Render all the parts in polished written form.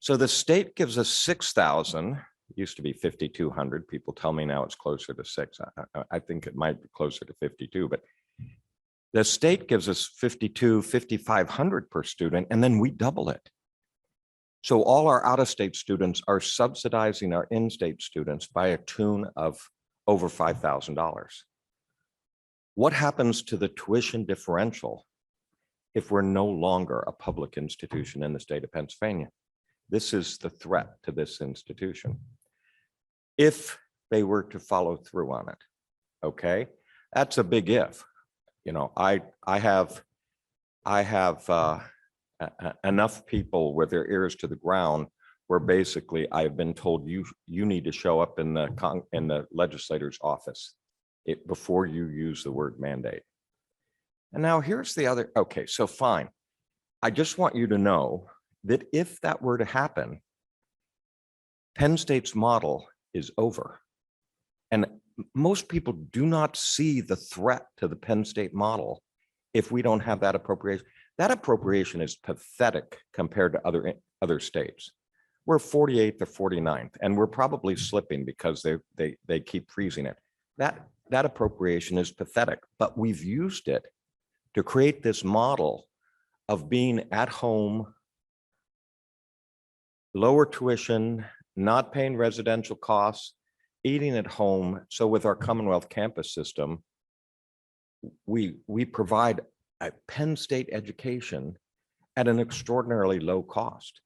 So the state gives us 6,000. It used to be 5,200. People tell me now it's closer to 6. I think it might be closer to 52, but the state gives us 5,500 per student, and then we double it. So all our out-of-state students are subsidizing our in-state students by a tune of over $5,000. What happens to the tuition differential if we're no longer a public institution in the state of Pennsylvania? This is the threat to this institution. If they were to follow through on it, okay? That's a big if. You know, I have enough people with their ears to the ground where basically I've been told you need to show up in the legislator's office before you use the word mandate. And now here's the other, okay, so fine. I just want you to know that if that were to happen, Penn State's model is over. And most people do not see the threat to the Penn State model if we don't have that appropriation. That appropriation is pathetic compared to other states. We're 48th or 49th, and we're probably slipping because they keep freezing it. That appropriation is pathetic, but we've used it to create this model of being at home, lower tuition, not paying residential costs, eating at home. So with our Commonwealth campus system, we provide a Penn State education at an extraordinarily low cost.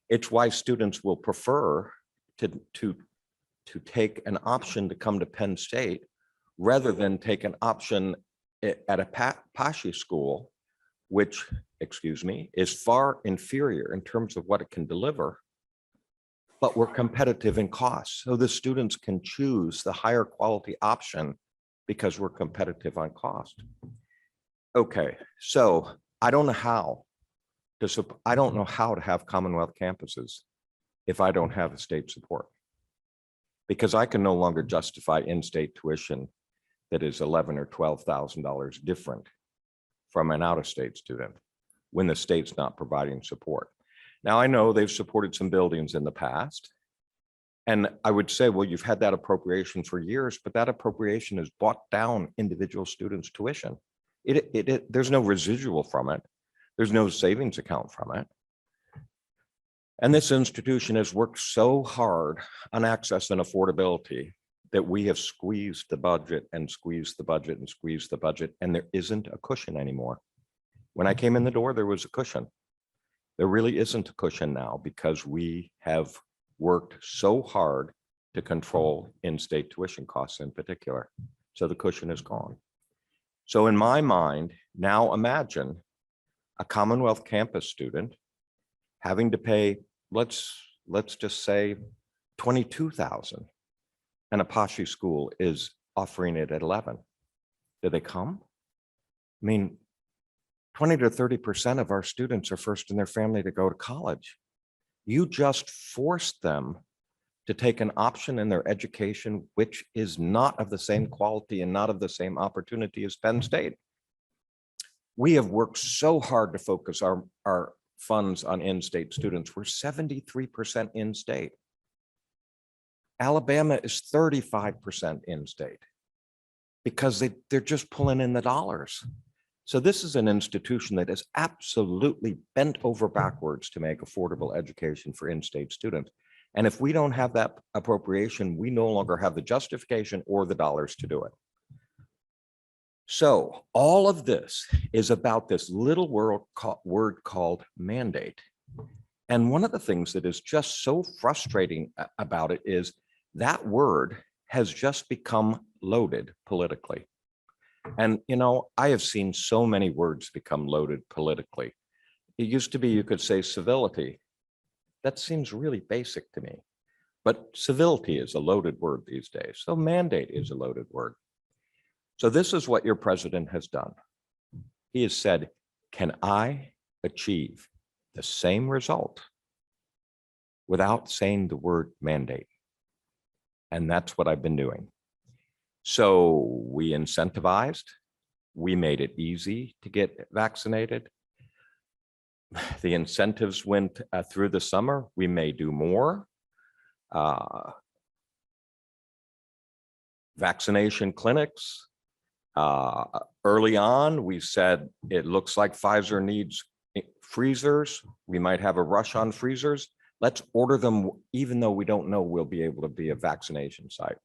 It's why students will prefer to take an option to come to Penn State rather than take an option at a Pashi school, which, excuse me, is far inferior in terms of what it can deliver, but we're competitive in cost. So the students can choose the higher quality option because we're competitive on cost. Okay, so I don't know how to have Commonwealth campuses if I don't have state support, because I can no longer justify in-state tuition that is $11,000 or $12,000 different from an out-of-state student when the state's not providing support. Now, I know they've supported some buildings in the past, and I would say, well, you've had that appropriation for years, but that appropriation has bought down individual students' tuition. There's no residual from it. There's no savings account from it. And this institution has worked so hard on access and affordability that we have squeezed the budget and squeezed the budget and squeezed the budget, and there isn't a cushion anymore. When I came in the door, there was a cushion. There really isn't a cushion now because we have worked so hard to control in-state tuition costs in particular. So the cushion is gone. So in my mind, now imagine a Commonwealth campus student having to pay, let's just say $22,000, and a Pashi school is offering it at 11. Do they come? I mean, 20 to 30% of our students are first in their family to go to college. You just forced them to take an option in their education, which is not of the same quality and not of the same opportunity as Penn State. We have worked so hard to focus our funds on in-state students. We're 73% in-state. Alabama is 35% in-state because they're just pulling in the dollars. So this is an institution that is absolutely bent over backwards to make affordable education for in-state students. And if we don't have that appropriation, we no longer have the justification or the dollars to do it. So all of this is about this little word called mandate. And one of the things that is just so frustrating about it is that word has just become loaded politically. And, you know, I have seen so many words become loaded politically. It used to be you could say civility. That seems really basic to me. But civility is a loaded word these days. So mandate is a loaded word. So this is what your president has done. He has said, can I achieve the same result without saying the word mandate? And that's what I've been doing. So we incentivized, we made it easy to get vaccinated. The incentives went through the summer. We may do more. Vaccination clinics. Early on, we said it looks like Pfizer needs freezers. We might have a rush on freezers. Let's order them, even though we don't know we'll be able to be a vaccination site.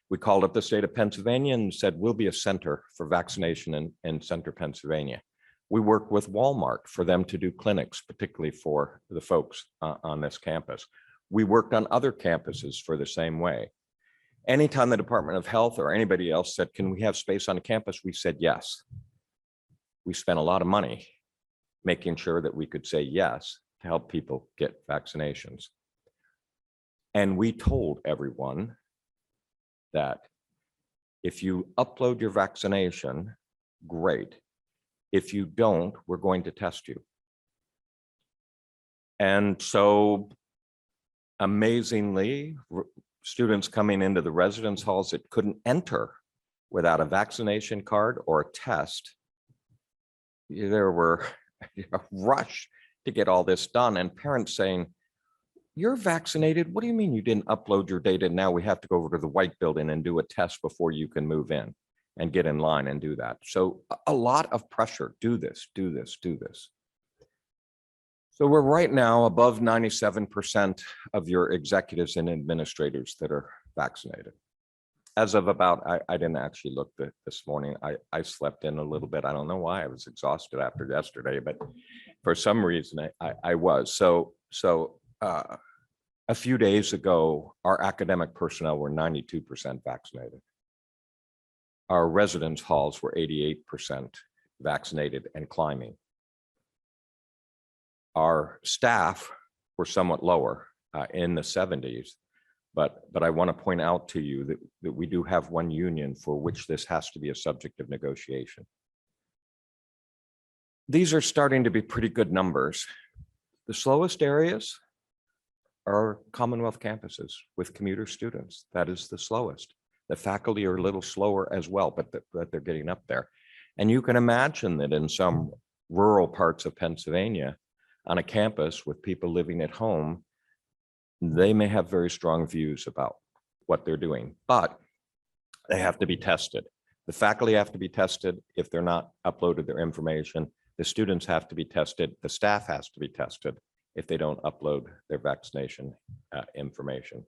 We called up the state of Pennsylvania and said, we'll be a center for vaccination in Center, Pennsylvania. We worked with Walmart for them to do clinics, particularly for the folks on this campus. We worked on other campuses for the same way. Anytime the Department of Health or anybody else said, can we have space on campus? We said yes. We spent a lot of money making sure that we could say yes to help people get vaccinations. And we told everyone that if you upload your vaccination, great. If you don't, we're going to test you. And so amazingly, students coming into the residence halls that couldn't enter without a vaccination card or a test, there were a rush to get all this done, and parents saying, you're vaccinated, what do you mean you didn't upload your data? Now we have to go over to the white building and do a test before you can move in and get in line and do that. So a lot of pressure, do this, do this, do this. So we're right now above 97% of your executives and administrators that are vaccinated. As of about, I didn't actually look this morning. I slept in a little bit. I don't know why. I was exhausted after yesterday, but for some reason I was. So a few days ago, our academic personnel were 92% vaccinated. Our residence halls were 88% vaccinated and climbing. Our staff were somewhat lower in the 70s, but I want to point out to you that we do have one union for which this has to be a subject of negotiation. These are starting to be pretty good numbers. The slowest areas are Commonwealth campuses with commuter students. That is the slowest. The faculty are a little slower as well, but they're getting up there. And you can imagine that in some rural parts of Pennsylvania, on a campus with people living at home, they may have very strong views about what they're doing, but they have to be tested. The faculty have to be tested if they're not uploaded their information. The students have to be tested. The staff has to be tested if they don't upload their vaccination information.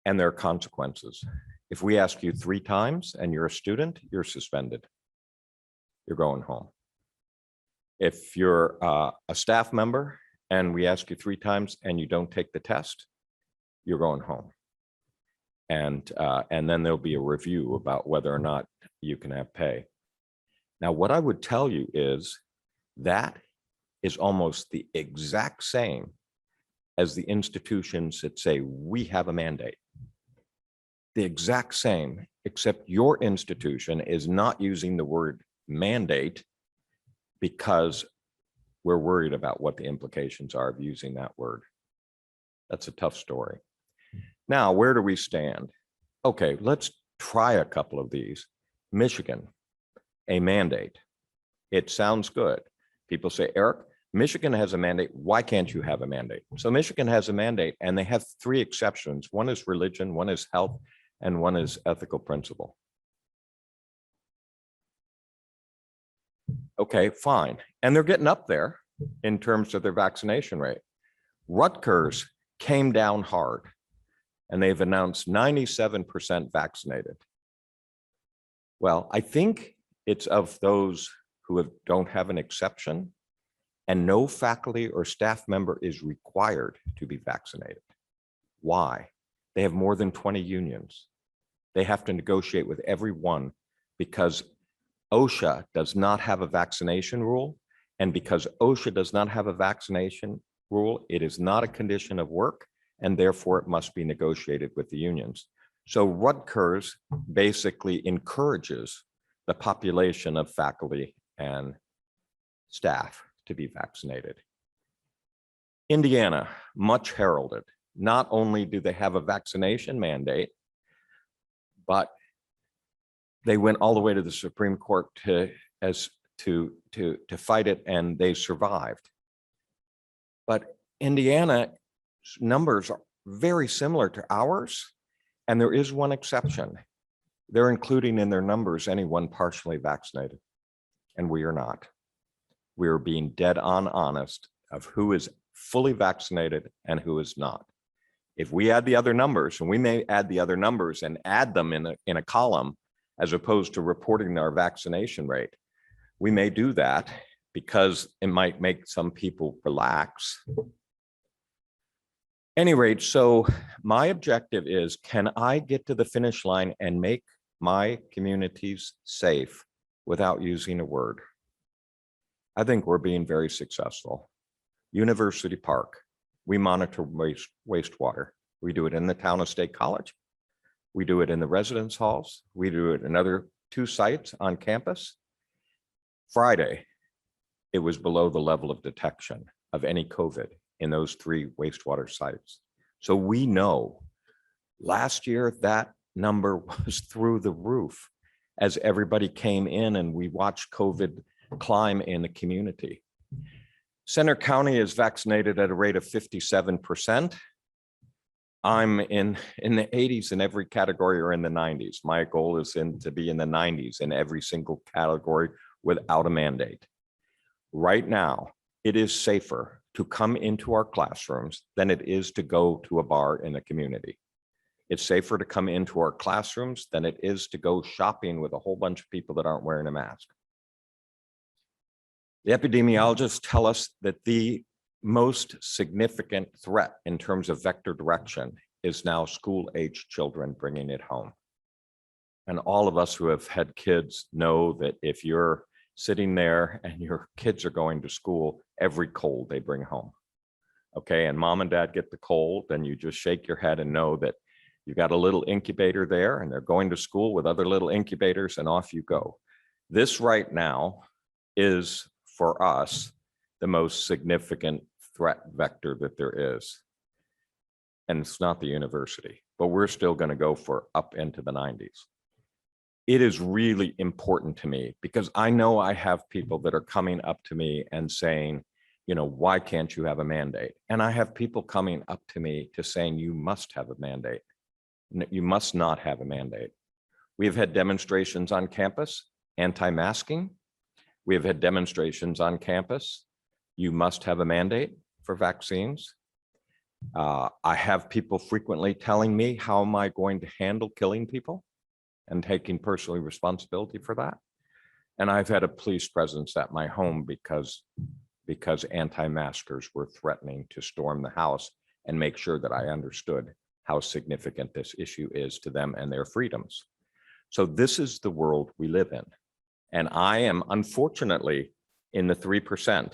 And there are consequences. If we ask you 3 times and you're a student, you're suspended. You're going home. If you're a staff member and we ask you 3 times and you don't take the test, you're going home. And then there'll be a review about whether or not you can have pay. Now, what I would tell you is that is almost the exact same as the institutions that say we have a mandate. The exact same, except your institution is not using the word mandate because we're worried about what the implications are of using that word. That's a tough story. Now, where do we stand? Okay, let's try a couple of these. Michigan, a mandate. It sounds good. People say, Eric, Michigan has a mandate. Why can't you have a mandate? So Michigan has a mandate and they have 3 exceptions. One is religion, one is health, and one is ethical principle. Okay, fine. And they're getting up there in terms of their vaccination rate. Rutgers came down hard and they've announced 97% vaccinated. Well, I think it's of those who don't have an exception, and no faculty or staff member is required to be vaccinated. Why? They have more than 20 unions. They have to negotiate with everyone because OSHA does not have a vaccination rule. And because OSHA does not have a vaccination rule, it is not a condition of work, and therefore it must be negotiated with the unions. So Rutgers basically encourages the population of faculty and staff to be vaccinated. Indiana, much heralded. Not only do they have a vaccination mandate, but they went all the way to the Supreme Court to to fight it, and they survived. But Indiana's numbers are very similar to ours, and there is one exception. They're including in their numbers anyone partially vaccinated, and we are not. We are being dead on honest of who is fully vaccinated and who is not. If we add the other numbers, and we may add the other numbers and add them in a column, as opposed to reporting our vaccination rate, we may do that because it might make some people relax. Any rate, so my objective is, can I get to the finish line and make my communities safe without using a word? I think we're being very successful. University Park, we monitor wastewater. We do it in the town of State College. We do it in the residence halls. We do it in other 2 sites on campus. Friday, it was below the level of detection of any COVID in those 3 wastewater sites. So we know last year that number was through the roof as everybody came in and we watched COVID climb in the community. Center County is vaccinated at a rate of 57%. I'm in the 80s in every category, or in the 90s. My goal is to be in the 90s in every single category without a mandate. Right now, it is safer to come into our classrooms than it is to go to a bar in the community. It's safer to come into our classrooms than it is to go shopping with a whole bunch of people that aren't wearing a mask. The epidemiologists tell us that the most significant threat in terms of vector direction is now school-aged children bringing it home. And all of us who have had kids know that if you're sitting there and your kids are going to school, every cold they bring home. Okay, and mom and dad get the cold, and you just shake your head and know that you've got a little incubator there, and they're going to school with other little incubators, and off you go. This right now is, for us, the most significant threat vector that there is. And it's not the university, but we're still going to go for up into the 90s. It is really important to me because I know I have people that are coming up to me and saying, you know, why can't you have a mandate? And I have people coming up to me to saying, you must have a mandate. You must not have a mandate. We have had demonstrations on campus, anti-masking. We have had demonstrations on campus. You must have a mandate for vaccines. I have people frequently telling me, how am I going to handle killing people and taking personal responsibility for that? And I've had a police presence at my home because anti-maskers were threatening to storm the house and make sure that I understood how significant this issue is to them and their freedoms. So this is the world we live in. And I am unfortunately in the 3%,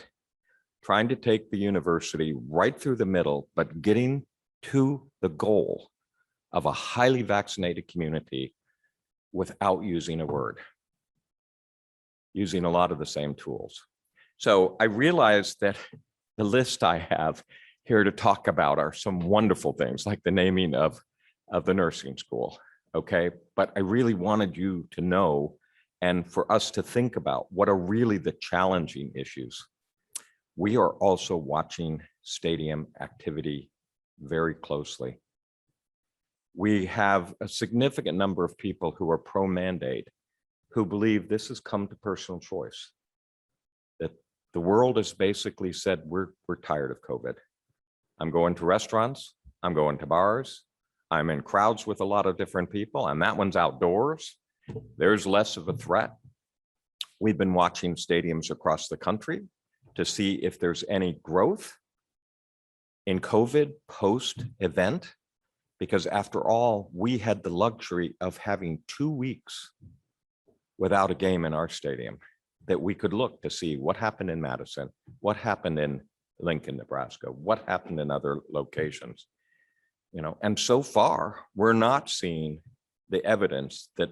trying to take the university right through the middle, but getting to the goal of a highly vaccinated community without using a word, using a lot of the same tools. So I realize that the list I have here to talk about are some wonderful things, like the naming of the nursing school, okay? But I really wanted you to know and for us to think about what are really the challenging issues. We are also watching stadium activity very closely. We have a significant number of people who are pro-mandate who believe this has come to personal choice. That the world has basically said, we're tired of COVID. I'm going to restaurants, I'm going to bars, I'm in crowds with a lot of different people, and that one's outdoors. There's less of a threat. We've been watching stadiums across the country to see if there's any growth in COVID post-event, because after all, we had the luxury of having 2 weeks without a game in our stadium that we could look to see what happened in Madison, what happened in Lincoln, Nebraska, what happened in other locations, you know, and so far we're not seeing the evidence that,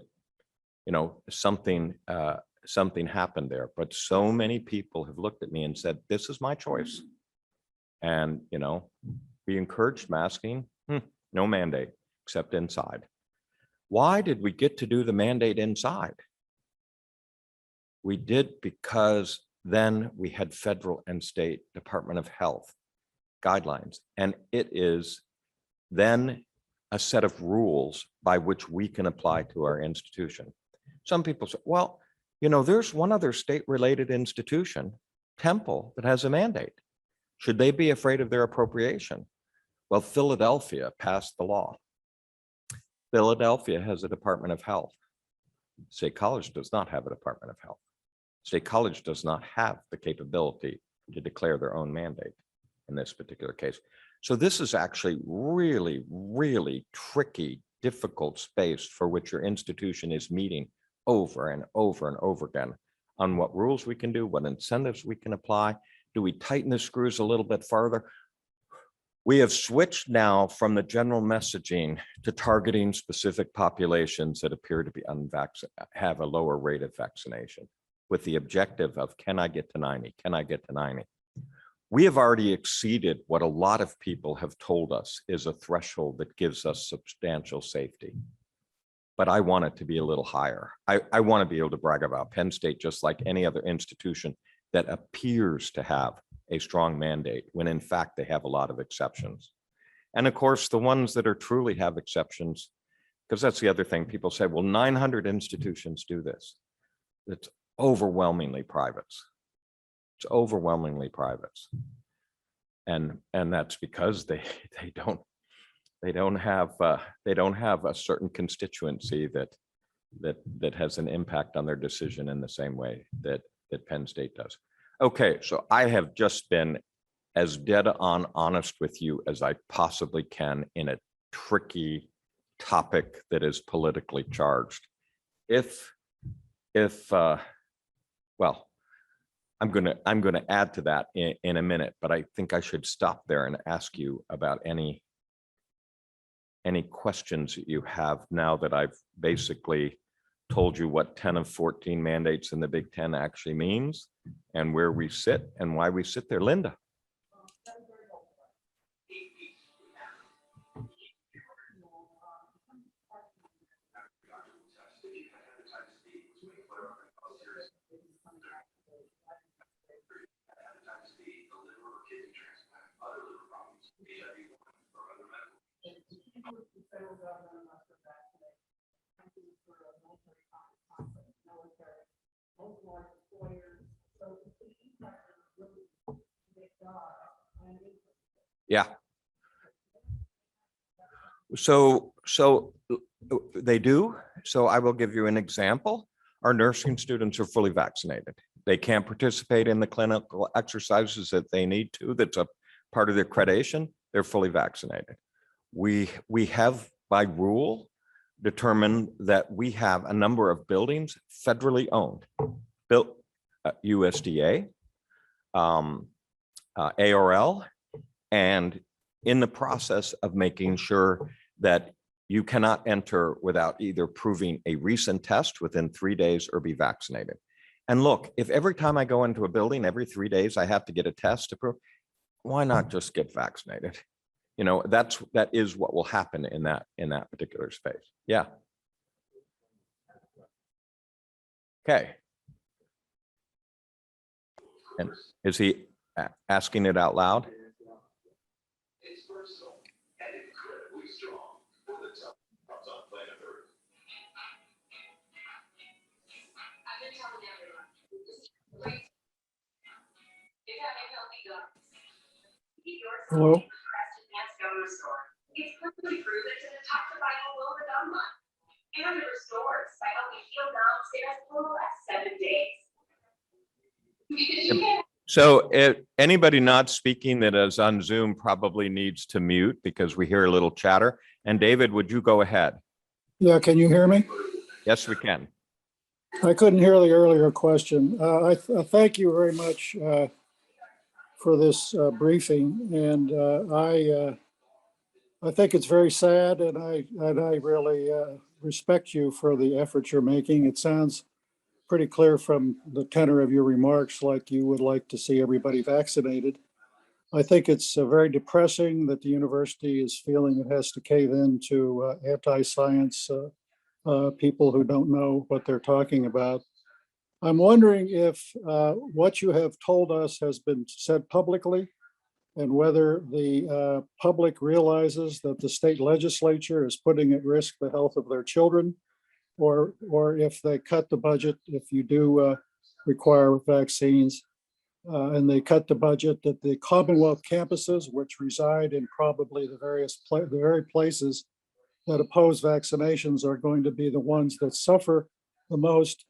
you know, something happened there. But so many people have looked at me and said, this is my choice. And, you know, we encouraged masking, no mandate, except inside. Why did we get to do the mandate inside? We did because then we had federal and state Department of Health guidelines, and it is then a set of rules by which we can apply to our institution. Some people say, well, you know, there's one other state-related institution, Temple, that has a mandate. Should they be afraid of their appropriation? Well, Philadelphia passed the law. Philadelphia has a Department of Health. State College does not have a Department of Health. State College does not have the capability to declare their own mandate in this particular case. So this is actually really, really tricky, difficult space for which your institution is meeting over and over and over again on what rules we can do, what incentives we can apply. Do we tighten the screws a little bit farther? We have switched now from the general messaging to targeting specific populations that appear to be unvaccinated, have a lower rate of vaccination, with the objective of, can I get to 90? Can I get to 90? We have already exceeded what a lot of people have told us is a threshold that gives us substantial safety. But I want it to be a little higher. I want to be able to brag about Penn State just like any other institution that appears to have a strong mandate, when in fact they have a lot of exceptions. And of course, the ones that are truly have exceptions, because that's the other thing, people say, well, 900 institutions do this. It's overwhelmingly privates. It's overwhelmingly privates. And that's because they don't have a certain constituency that has an impact on their decision in the same way that Penn State does. Okay, so I have just been as dead on honest with you as I possibly can in a tricky topic that is politically charged. Well, I'm gonna add to that in a minute, but I think I should stop there and ask you about any questions that you have now that I've basically told you what 10 of 14 mandates in the Big Ten actually means and where we sit and why we sit there. Linda. Yeah. So they do. So I will give you an example. Our nursing students are fully vaccinated. They can't participate in the clinical exercises that they need to. That's a part of their accreditation. They're fully vaccinated. We have by rule determined that we have a number of buildings federally owned, built USDA, ARL, and in the process of making sure that you cannot enter without either proving a recent test within 3 days or be vaccinated. And look, if every time I go into a building, every 3 days, I have to get a test to prove, why not just get vaccinated? You know, that is what will happen in that particular space. Yeah. Okay. And is he asking it out loud? It's personal and incredibly strong for the top on planet Earth. I've been telling everyone, this is great. Hello. It's clinically proven to detoxify the liver online, and it restores by helping heal downstairs for the last 7 days. So anybody not speaking that is on Zoom probably needs to mute because we hear a little chatter. And David, would you go ahead? Yeah, can you hear me? Yes, we can. I couldn't hear the earlier question. I thank you very much for this briefing, and I think it's very sad, and I really respect you for the efforts you're making. It sounds pretty clear from the tenor of your remarks like you would like to see everybody vaccinated. I think it's very depressing that the university is feeling it has to cave in to anti-science people who don't know what they're talking about. I'm wondering if what you have told us has been said publicly and whether the public realizes that the state legislature is putting at risk the health of their children, or if they cut the budget, if you do require vaccines, and they cut the budget, that the Commonwealth campuses, which reside in probably the very places that oppose vaccinations, are going to be the ones that suffer the most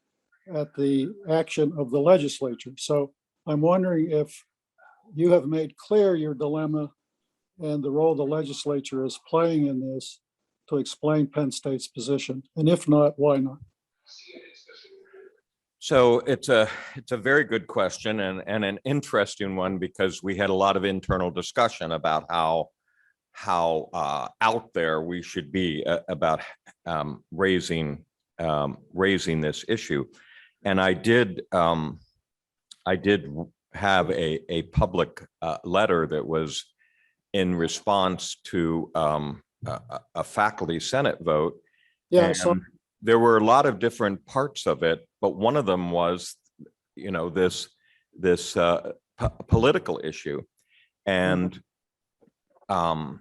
at the action of the legislature. So I'm wondering if you have made clear your dilemma and the role the legislature is playing in this to explain Penn State's position. And if not, why not? So it's a very good question and an interesting one, because we had a lot of internal discussion about how out there we should be about raising this issue. And I did have a public letter that was in response to a faculty senate vote. Yeah, and so there were a lot of different parts of it, but one of them was, this political issue. And government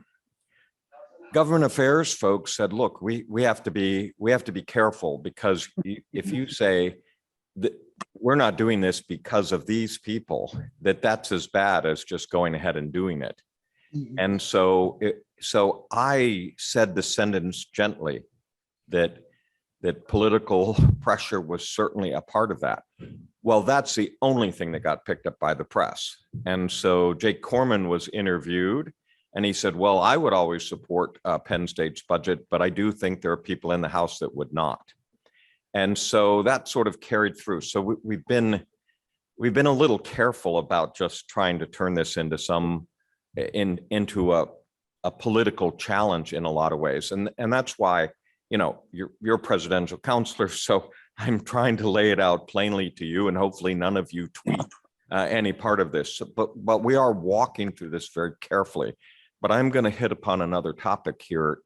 affairs folks said, look, we have to be careful, because if you say that we're not doing this because of these people, that's as bad as just going ahead and doing it. And so I said the sentence gently, that political pressure was certainly a part of that. Well, that's the only thing that got picked up by the press. And so Jake Corman was interviewed, and he said, well, I would always support Penn State's budget, but I do think there are people in the House that would not. And so that sort of carried through. So we've been a little careful about just trying to turn this into into a political challenge in a lot of ways. And that's why, you're presidential counselor, so I'm trying to lay it out plainly to you, and hopefully none of you tweet any part of this. But we are walking through this very carefully. But I'm going to hit upon another topic here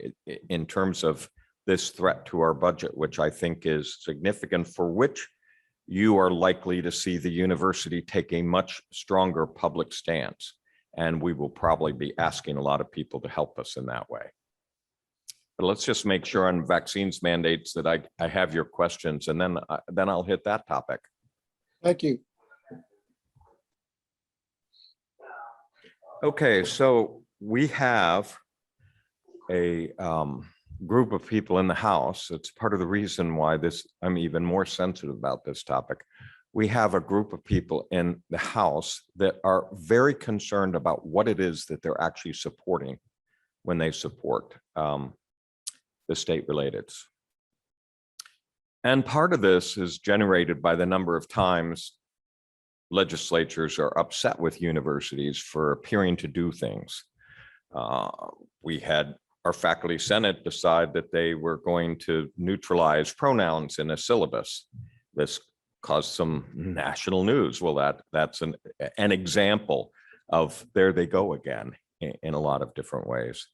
in terms of this threat to our budget, which I think is significant, for which you are likely to see the university take a much stronger public stance. And we will probably be asking a lot of people to help us in that way. But let's just make sure on vaccines mandates that I have your questions, and then I'll hit that topic. thank you. Okay, so we have a group of people in the House. It's part of the reason why I'm even more sensitive about this topic. We have a group of people in the House that are very concerned about what it is that they're actually supporting when they support the state relateds. And part of this is generated by the number of times legislatures are upset with universities for appearing to do things. We had our faculty senate decide that they were going to neutralize pronouns in a syllabus. This caused some national news. Well, that's an example of there they go again in a lot of different ways.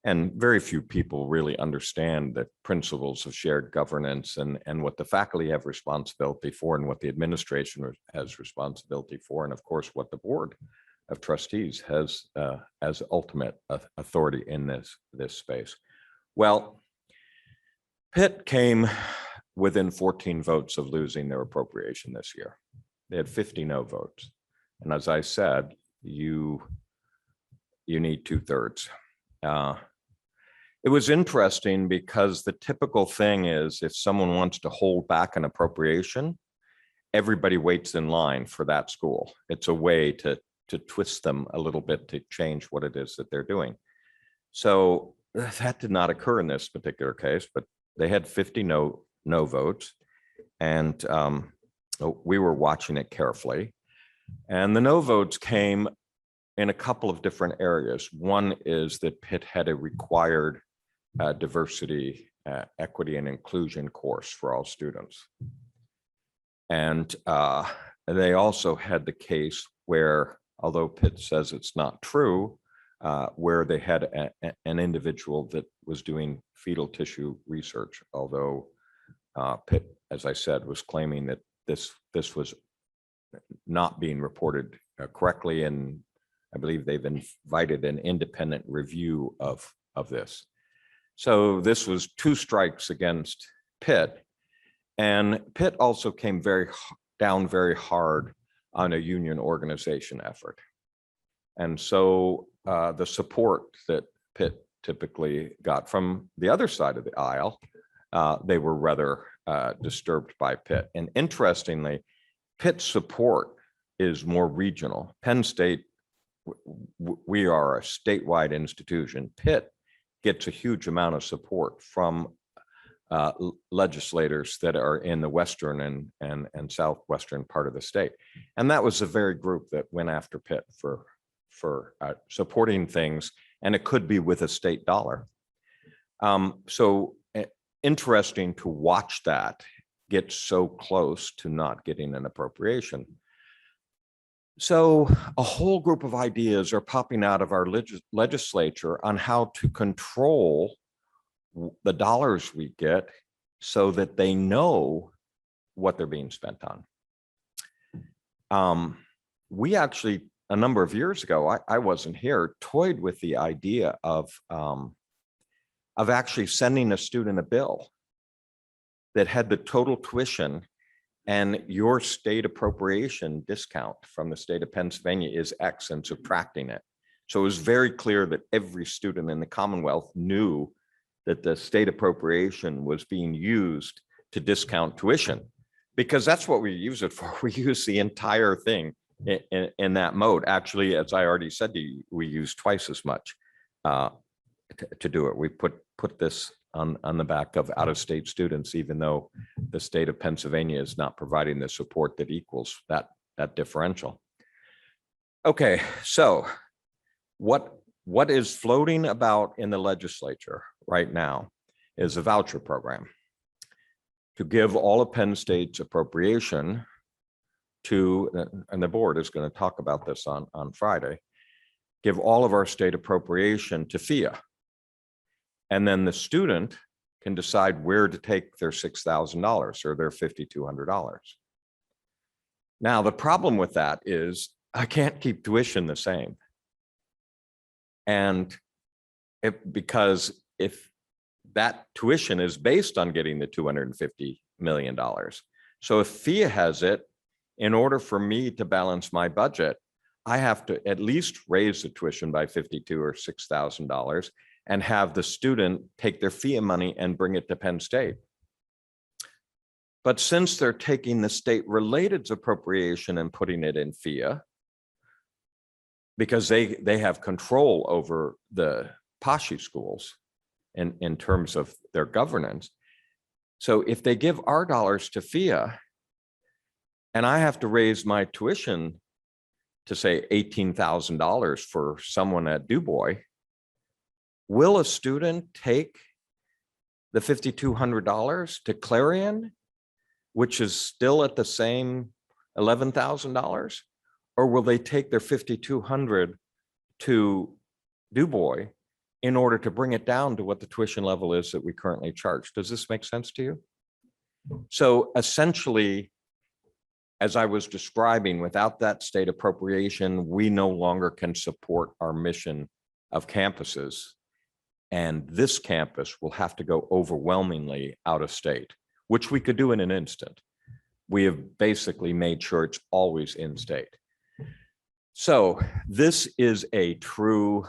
And very few people really understand the principles of shared governance and what the faculty have responsibility for, and what the administration has responsibility for, and of course what the board of trustees has as ultimate authority in this space. Well, Pitt came within 14 votes of losing their appropriation this year. They had 50 no votes. And as I said, you need 2/3. It was interesting because the typical thing is, if someone wants to hold back an appropriation, everybody waits in line for that school. It's a way to twist them a little bit to change what it is that they're doing. So that did not occur in this particular case, but they had 50 no votes, and we were watching it carefully. And the no votes came in a couple of different areas. One is that Pitt had a required diversity, equity, and inclusion course for all students. And they also had the case where, although Pitt says it's not true, where they had an individual that was doing fetal tissue research, although Pitt, as I said, was claiming that this was not being reported correctly, and I believe they've invited an independent review of this. So this was 2 strikes against Pitt, and Pitt also came down very hard on a union organization effort. And so the support that Pitt typically got from the other side of the aisle, they were rather disturbed by Pitt. And interestingly, Pitt's support is more regional. Penn State, we are a statewide institution. Pitt gets a huge amount of support from legislators that are in the western and southwestern part of the state. And that was the very group that went after Pitt for supporting things, and it could be with a state dollar. So interesting to watch that get so close to not getting an appropriation. So a whole group of ideas are popping out of our legislature on how to control the dollars we get so that they know what they're being spent on. We actually, a number of years ago, I wasn't here, toyed with the idea of actually sending a student a bill that had the total tuition, and your state appropriation discount from the state of Pennsylvania is X, and subtracting it. So it was very clear that every student in the Commonwealth knew that the state appropriation was being used to discount tuition, because that's what we use it for. We use the entire thing in that mode. Actually, as I already said to you, we use twice as much to do it. We put this on the back of out-of-state students, even though the state of Pennsylvania is not providing the support that equals that differential. Okay, so what is floating about in the legislature right now is a voucher program to give all of Penn State's appropriation to, and the board is going to talk about this on Friday, give all of our state appropriation to FIA. And then the student can decide where to take their $6,000 or their $5,200. Now, the problem with that is I can't keep tuition the same. And because if that tuition is based on getting the $250 million. So if FIA has it, in order for me to balance my budget, I have to at least raise the tuition by $52,000 or $6,000 and have the student take their FIA money and bring it to Penn State. But since they're taking the state-related appropriation and putting it in FIA, because they have control over the PASHI schools in terms of their governance. So if they give our dollars to FIA, and I have to raise my tuition to say $18,000 for someone at Du Bois, will a student take the $5,200 to Clarion, which is still at the same $11,000? Or will they take their $5,200 to Du Bois in order to bring it down to what the tuition level is that we currently charge? Does this make sense to you? So essentially, as I was describing, without that state appropriation, we no longer can support our mission of campuses. And this campus will have to go overwhelmingly out of state, which we could do in an instant. We have basically made sure it's always in state. So this is a true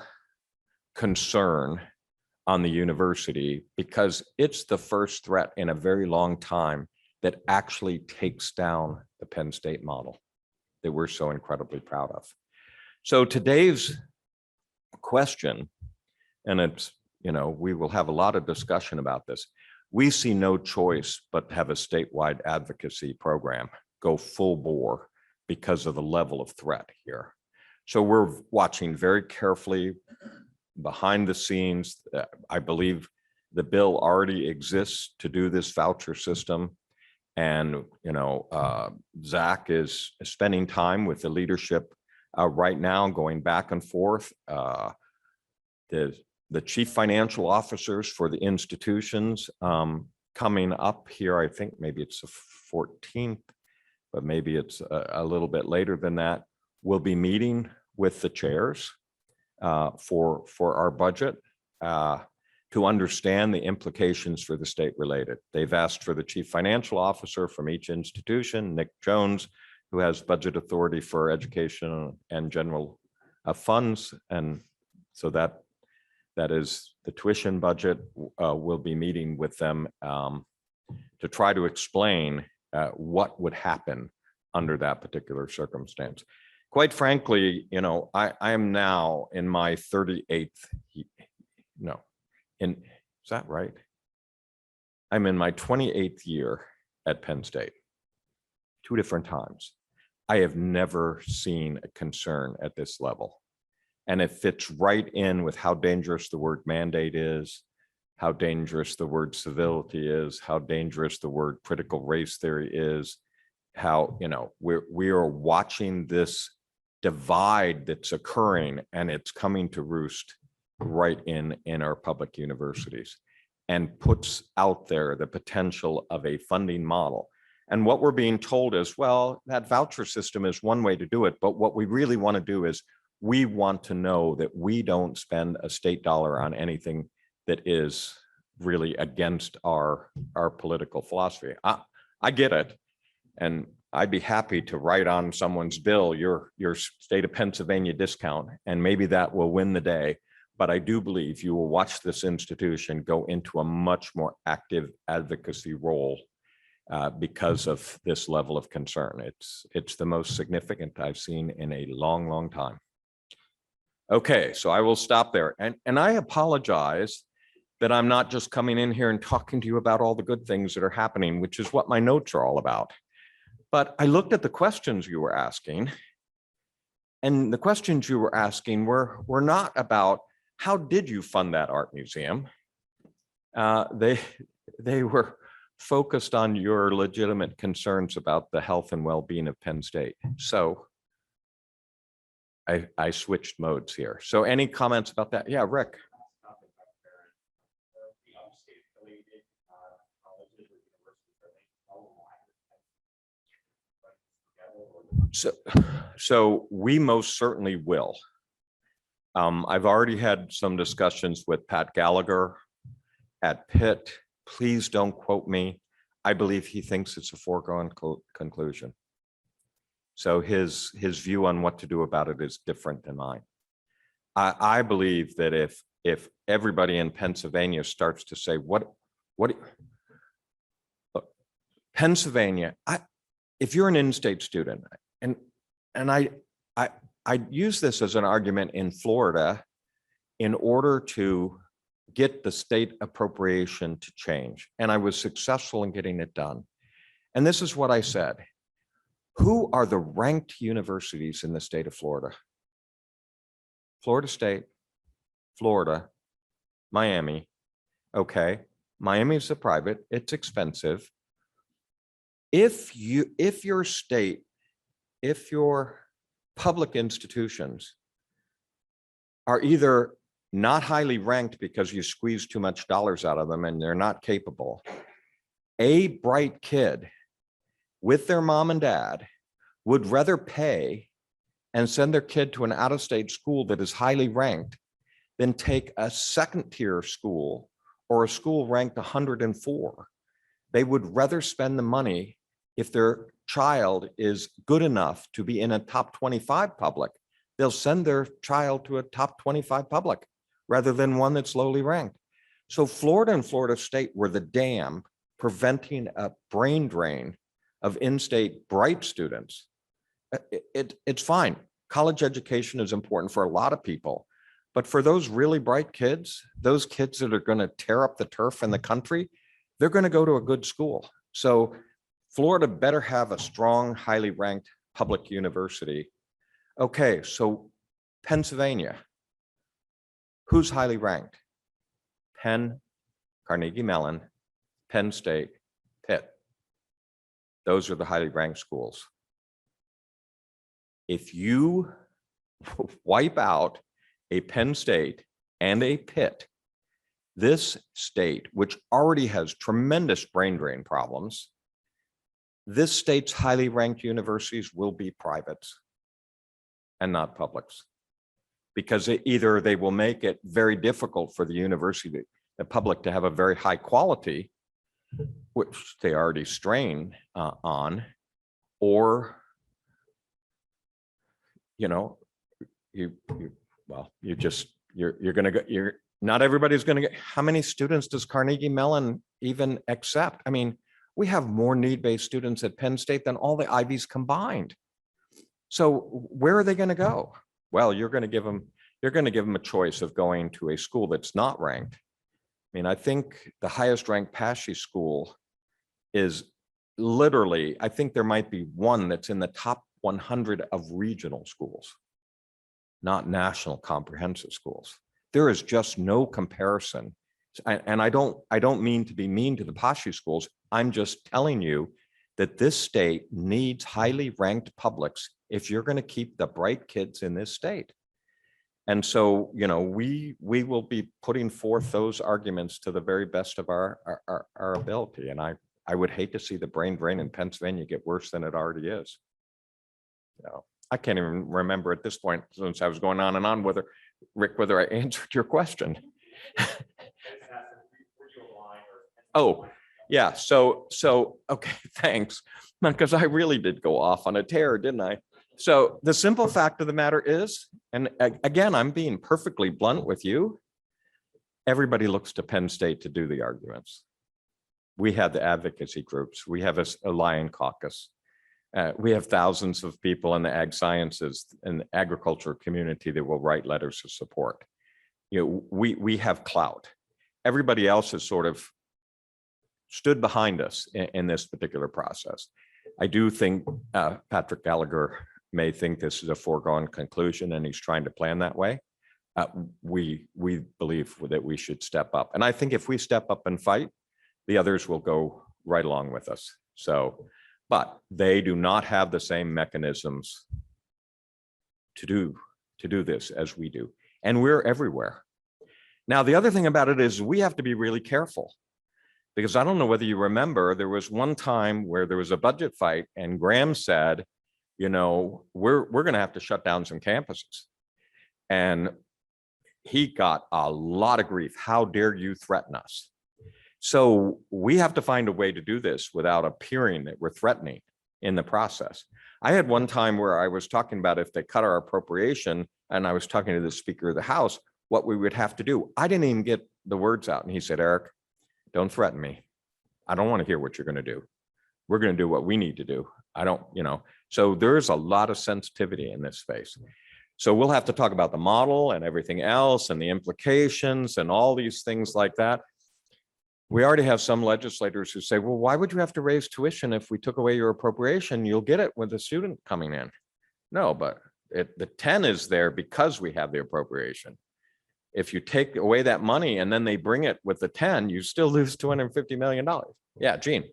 concern on the university because it's the first threat in a very long time that actually takes down the Penn State model that we're so incredibly proud of. So today's question, and it's, you know, we will have a lot of discussion about this. We see no choice but to have a statewide advocacy program go full bore because of the level of threat here. So we're watching very carefully behind the scenes. I believe the bill already exists to do this voucher system. And, you know, Zach is spending time with the leadership right now, going back and forth. The chief financial officers for the institutions coming up here, I think maybe it's the 14th, but maybe it's a little bit later than that. We'll be meeting with the chairs for our budget to understand the implications for the state related. They've asked for the chief financial officer from each institution, Nick Jones, who has budget authority for education and general funds. And so that is the tuition budget. We'll be meeting with them to try to explain what would happen under that particular circumstance. Quite frankly, you know, I am now in my 38th, is that right? I'm in my 28th year at Penn State, 2 different times. I have never seen a concern at this level. And it fits right in with how dangerous the word mandate is, how dangerous the word civility is, how dangerous the word critical race theory is, how, you know, we are watching this divide that's occurring, and it's coming to roost right in our public universities, and puts out there the potential of a funding model. And what we're being told is, well, that voucher system is one way to do it, but what we really want to do is we want to know that we don't spend a state dollar on anything that is really against our political philosophy. I get it. And I'd be happy to write on someone's bill, your state of Pennsylvania discount, and maybe that will win the day. But I do believe you will watch this institution go into a much more active advocacy role because of this level of concern. It's the most significant I've seen in a long, long time. Okay, so I will stop there. And I apologize that I'm not just coming in here and talking to you about all the good things that are happening, which is what my notes are all about. But I looked at the questions you were asking, and the questions you were asking were not about how did you fund that art museum? They were focused on your legitimate concerns about the health and well-being of Penn State. So I switched modes here. So any comments about that? Yeah, Rick. So we most certainly will. I've already had some discussions with Pat Gallagher at Pitt. Please don't quote me. I believe he thinks it's a foregone conclusion. So his view on what to do about it is different than mine. I believe that if everybody in Pennsylvania starts to say, what Pennsylvania, if you're an in-state student, and I use this as an argument in Florida in order to get the state appropriation to change. And I was successful in getting it done. And this is what I said. Who are the ranked universities in the state of Florida? Florida State, Florida, Miami. Okay, Miami is a private, it's expensive. If your state, if your public institutions are either not highly ranked because you squeeze too much dollars out of them and they're not capable, a bright kid with their mom and dad would rather pay and send their kid to an out-of-state school that is highly ranked than take a second-tier school or a school ranked 104. They would rather spend the money if their child is good enough to be in a top 25 public. They'll send their child to a top 25 public rather than one that's lowly ranked. So Florida and Florida State were the dam preventing a brain drain of in-state bright students. It's fine. College education is important for a lot of people, but for those really bright kids, those kids that are going to tear up the turf in the country, they're going to go to a good school. So Florida better have a strong, highly ranked public university. Okay, so Pennsylvania, who's highly ranked? Penn, Carnegie Mellon, Penn State, Pitt. Those are the highly ranked schools. If you wipe out a Penn State and a Pitt, this state, which already has tremendous brain drain problems, this state's highly ranked universities will be privates and not publics. Because either they will make it very difficult for the university, the public, to have a very high quality, which they already strain on, or, you know, you're going to go, not everybody's going to get, how many students does Carnegie Mellon even accept? I mean, we have more need-based students at Penn State than all the Ivies combined. So where are they going to go? Well, you're going to give them a choice of going to a school that's not ranked. I mean, I think the highest ranked PASHE school is literally, I think there might be one that's in the top 100 of regional schools, not national comprehensive schools. There is just no comparison. And I don't mean to be mean to the PASHE schools. I'm just telling you that this state needs highly ranked publics if you're going to keep the bright kids in this state. And so, you know, we will be putting forth those arguments to the very best of our ability. And I would hate to see the brain drain in Pennsylvania get worse than it already is. You know, I can't even remember at this point, since I was going on and on, whether I answered your question. Oh, yeah. So, okay, thanks. Because I really did go off on a tear, didn't I? So the simple fact of the matter is, and again, I'm being perfectly blunt with you, everybody looks to Penn State to do the arguments. We have the advocacy groups. We have a Lion Caucus. We have thousands of people in the ag sciences and agriculture community that will write letters of support. You know, we have clout. Everybody else has sort of stood behind us in this particular process. I do think Patrick Gallagher may think this is a foregone conclusion and he's trying to plan that way. We believe that we should step up. And I think if we step up and fight, the others will go right along with us. So, but they do not have the same mechanisms to do this as we do. And we're everywhere. Now, the other thing about it is we have to be really careful, because I don't know whether you remember, there was one time where there was a budget fight and Graham said, you know, we're going to have to shut down some campuses. And he got a lot of grief. How dare you threaten us? So we have to find a way to do this without appearing that we're threatening in the process. I had one time where I was talking about if they cut our appropriation, and I was talking to the Speaker of the House, what we would have to do. I didn't even get the words out. And he said, Eric, don't threaten me. I don't want to hear what you're going to do. We're going to do what we need to do. I don't, you know, so there's a lot of sensitivity in this space. So we'll have to talk about the model and everything else and the implications and all these things like that. We already have some legislators who say, well, why would you have to raise tuition if we took away your appropriation? You'll get it with a student coming in. No, but the 10 is there because we have the appropriation. If you take away that money and then they bring it with the 10, you still lose $250 million. Yeah, Gene.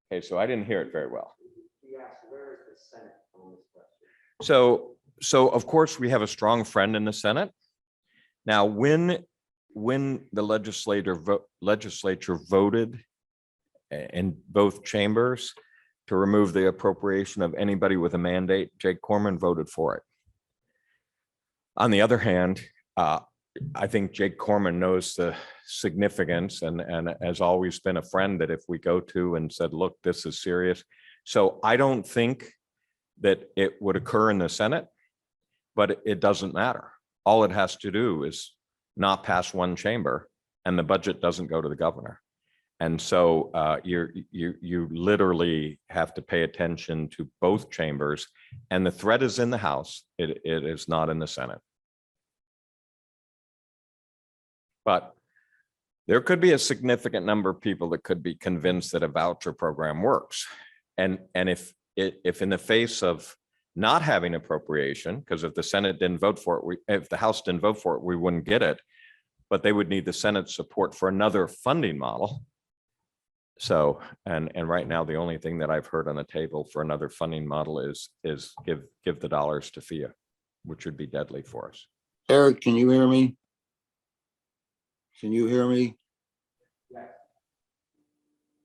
Okay, so I didn't hear it very well. So of course we have a strong friend in the Senate. Now, when the legislature voted in both chambers to remove the appropriation of anybody with a mandate, Jake Corman voted for it. On the other hand, I think Jake Corman knows the significance and has always been a friend that if we go to and said, look, this is serious. So I don't think that it would occur in the Senate, but it doesn't matter. All it has to do is not pass one chamber and the budget doesn't go to the governor. And so you literally have to pay attention to both chambers, and the threat is in the House. It is not in the Senate. But there could be a significant number of people that could be convinced that a voucher program works. And if in the face of not having appropriation, because if the Senate didn't vote for it, if the House didn't vote for it, we wouldn't get it. But they would need the Senate support for another funding model. So, and right now, the only thing that I've heard on the table for another funding model is give the dollars to FIA, which would be deadly for us. Eric, can you hear me? Can you hear me? Yes.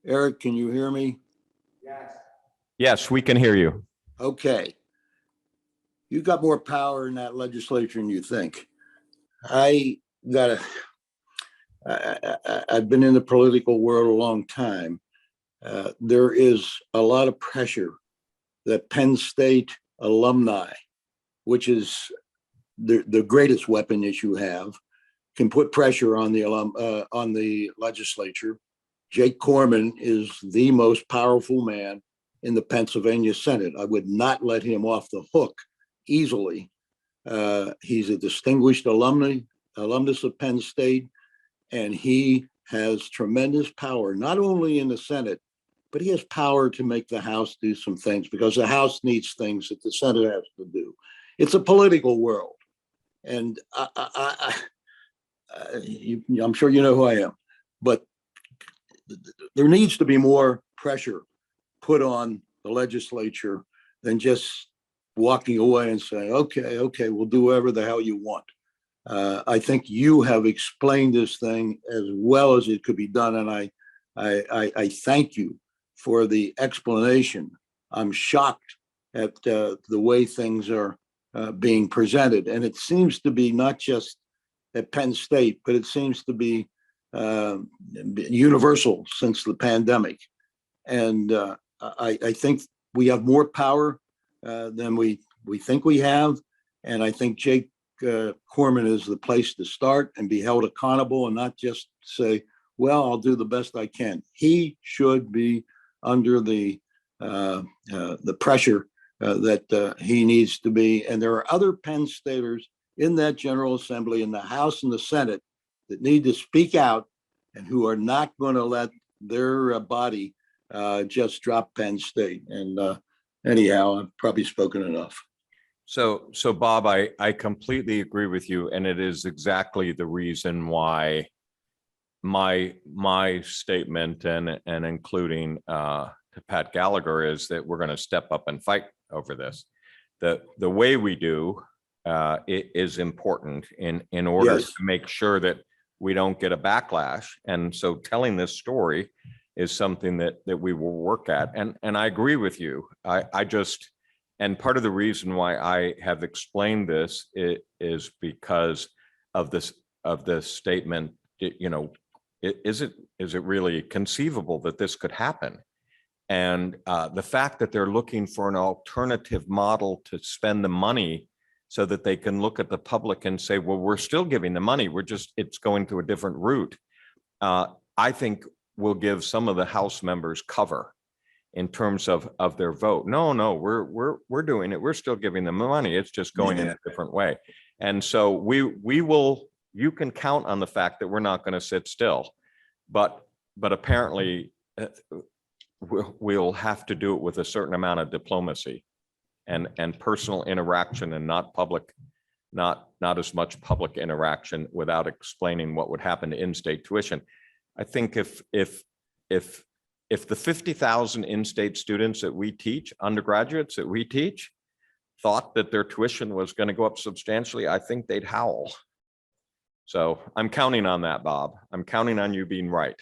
Eric, can you hear me? Yes. Yes, we can hear you. Okay. You got more power in that legislature than you think. I've been in the political world a long time. There is a lot of pressure that Penn State alumni, which is the greatest weapon that you have, can put pressure on the legislature. Jake Corman is the most powerful man in the Pennsylvania Senate. I would not let him off the hook easily. He's a distinguished alumnus of Penn State, and he has tremendous power, not only in the Senate, but he has power to make the House do some things, because the House needs things that the Senate has to do. It's a political world. And I'm sure you know who I am, but there needs to be more pressure put on the legislature than just walking away and saying, okay, we'll do whatever the hell you want. I think you have explained this thing as well as it could be done, and I thank you for the explanation. I'm shocked at the way things are being presented, and it seems to be not just at Penn State, but it seems to be universal since the pandemic. And I think we have more power than we think we have, and I think Jake Corman is the place to start and be held accountable, and not just say, well, I'll do the best I can. He should be under the pressure that he needs to be. And there are other Penn Staters in that General Assembly, in the House and the Senate, that need to speak out and who are not going to let their body just drop Penn State. And anyhow, I've probably spoken enough. So Bob, I completely agree with you, and it is exactly the reason why my statement and including to Pat Gallagher is that we're going to step up and fight over this. The way we do it is important in order Yes. to make sure that we don't get a backlash. And so telling this story is something that we will work at. And I agree with you. And part of the reason why I have explained this is because of this statement. Is it really conceivable that this could happen? And the fact that they're looking for an alternative model to spend the money so that they can look at the public and say, well, we're still giving the money, it's going to a different route. I think will give some of the House members cover in terms of their vote. No, we're doing it. We're still giving them the money. It's just going in a different way. And so you can count on the fact that we're not going to sit still, but apparently we'll have to do it with a certain amount of diplomacy and personal interaction, and not as much public interaction without explaining what would happen to in-state tuition. I think if the 50,000 in-state students that we teach, undergraduates that we teach, thought that their tuition was going to go up substantially, I think they'd howl. So I'm counting on that, Bob. I'm counting on you being right.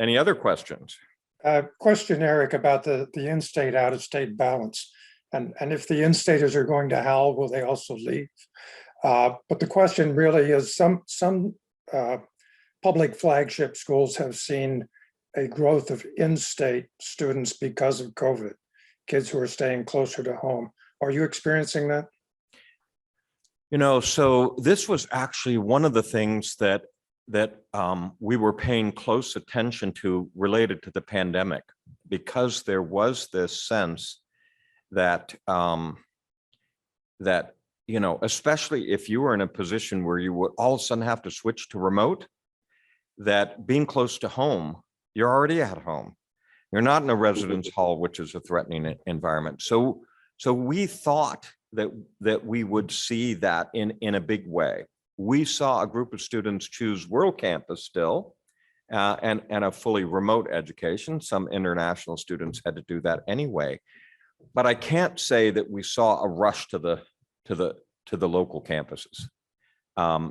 Any other questions? Question, Eric, about the in-state, out-of-state balance. And if the in-staters are going to howl, will they also leave? But the question really is, some public flagship schools have seen a growth of in-state students because of COVID, kids who are staying closer to home. Are you experiencing that? So this was actually one of the things that we were paying close attention to related to the pandemic, because there was this sense that especially if you were in a position where you would all of a sudden have to switch to remote, that being close to home, you're already at home. You're not in a residence hall, which is a threatening environment. So we thought that we would see that in a big way. We saw a group of students choose World Campus still, and a fully remote education. Some international students had to do that anyway. But I can't say that we saw a rush to the local campuses.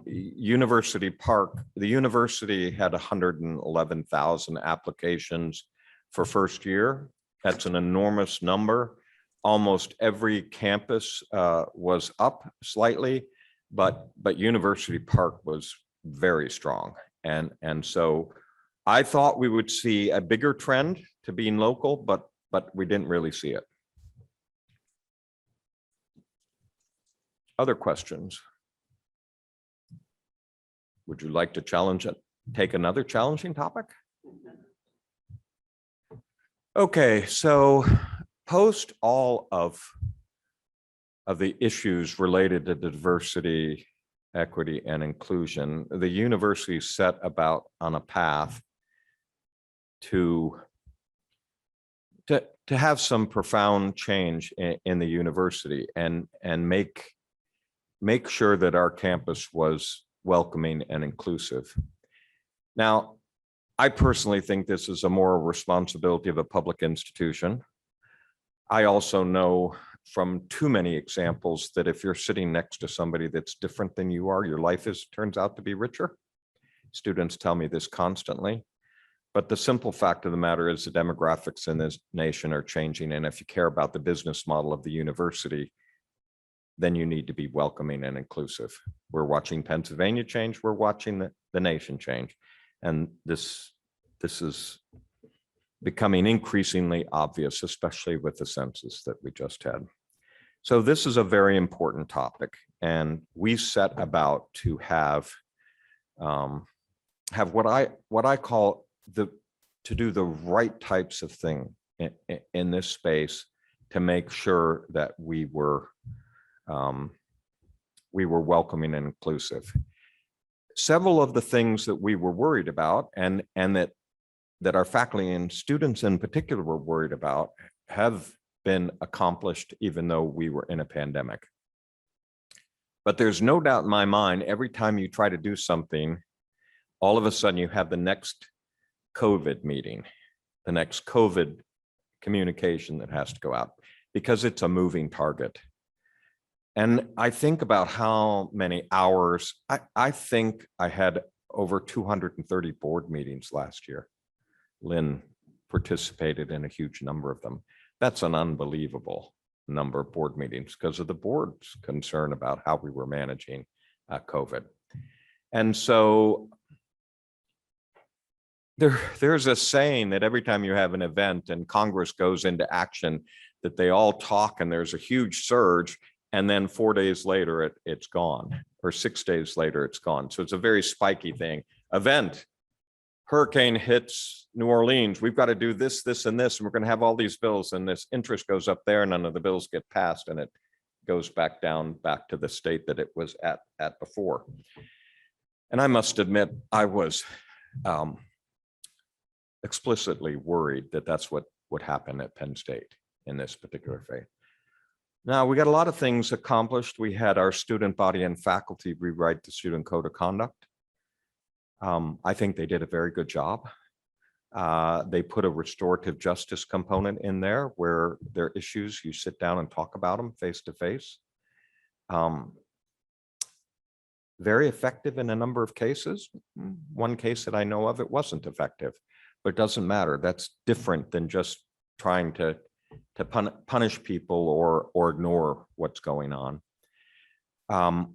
University Park, the university had 111,000 applications for first year. That's an enormous number. Almost every campus was up slightly, but University Park was very strong. And so I thought we would see a bigger trend to being local, but we didn't really see it. Other questions? Would you like to challenge it? Take another challenging topic? Okay, so post all of the issues related to diversity, equity, and inclusion, the university set about on a path to have some profound change in the university and make sure that our campus was welcoming and inclusive. Now, I personally think this is a moral responsibility of a public institution. I also know from too many examples that if you're sitting next to somebody that's different than you are, your life turns out to be richer. Students tell me this constantly. But the simple fact of the matter is the demographics in this nation are changing. And if you care about the business model of the university, then you need to be welcoming and inclusive. We're watching Pennsylvania change. We're watching the nation change. And this is becoming increasingly obvious, especially with the census that we just had. So this is a very important topic. And we set about to have what I call to do the right types of thing in this space to make sure that we were welcoming and inclusive. Several of the things that we were worried about and that our faculty and students in particular were worried about have been accomplished even though we were in a pandemic. But there's no doubt in my mind, every time you try to do something, all of a sudden you have the next COVID meeting, the next COVID communication that has to go out because it's a moving target. And I think about how many hours, I think I had over 230 board meetings last year. Lynn participated in a huge number of them. That's an unbelievable number of board meetings because of the board's concern about how we were managing COVID. And so there's a saying that every time you have an event and Congress goes into action, that they all talk and there's a huge surge, and then 4 days later it's gone, or 6 days later it's gone. So it's a very spiky thing. Event, hurricane hits New Orleans, we've got to do this, this, and this, and we're going to have all these bills, and this interest goes up there, and none of the bills get passed, and it goes back down, back to the state that it was at before. And I must admit, I was explicitly worried that that's what would happen at Penn State in this particular phase. Now, we got a lot of things accomplished. We had our student body and faculty rewrite the student code of conduct. I think they did a very good job. They put a restorative justice component in there where there are issues, you sit down and talk about them face to face. Very effective in a number of cases. One case that I know of, it wasn't effective, but it doesn't matter. That's different than just trying to punish people or ignore what's going on.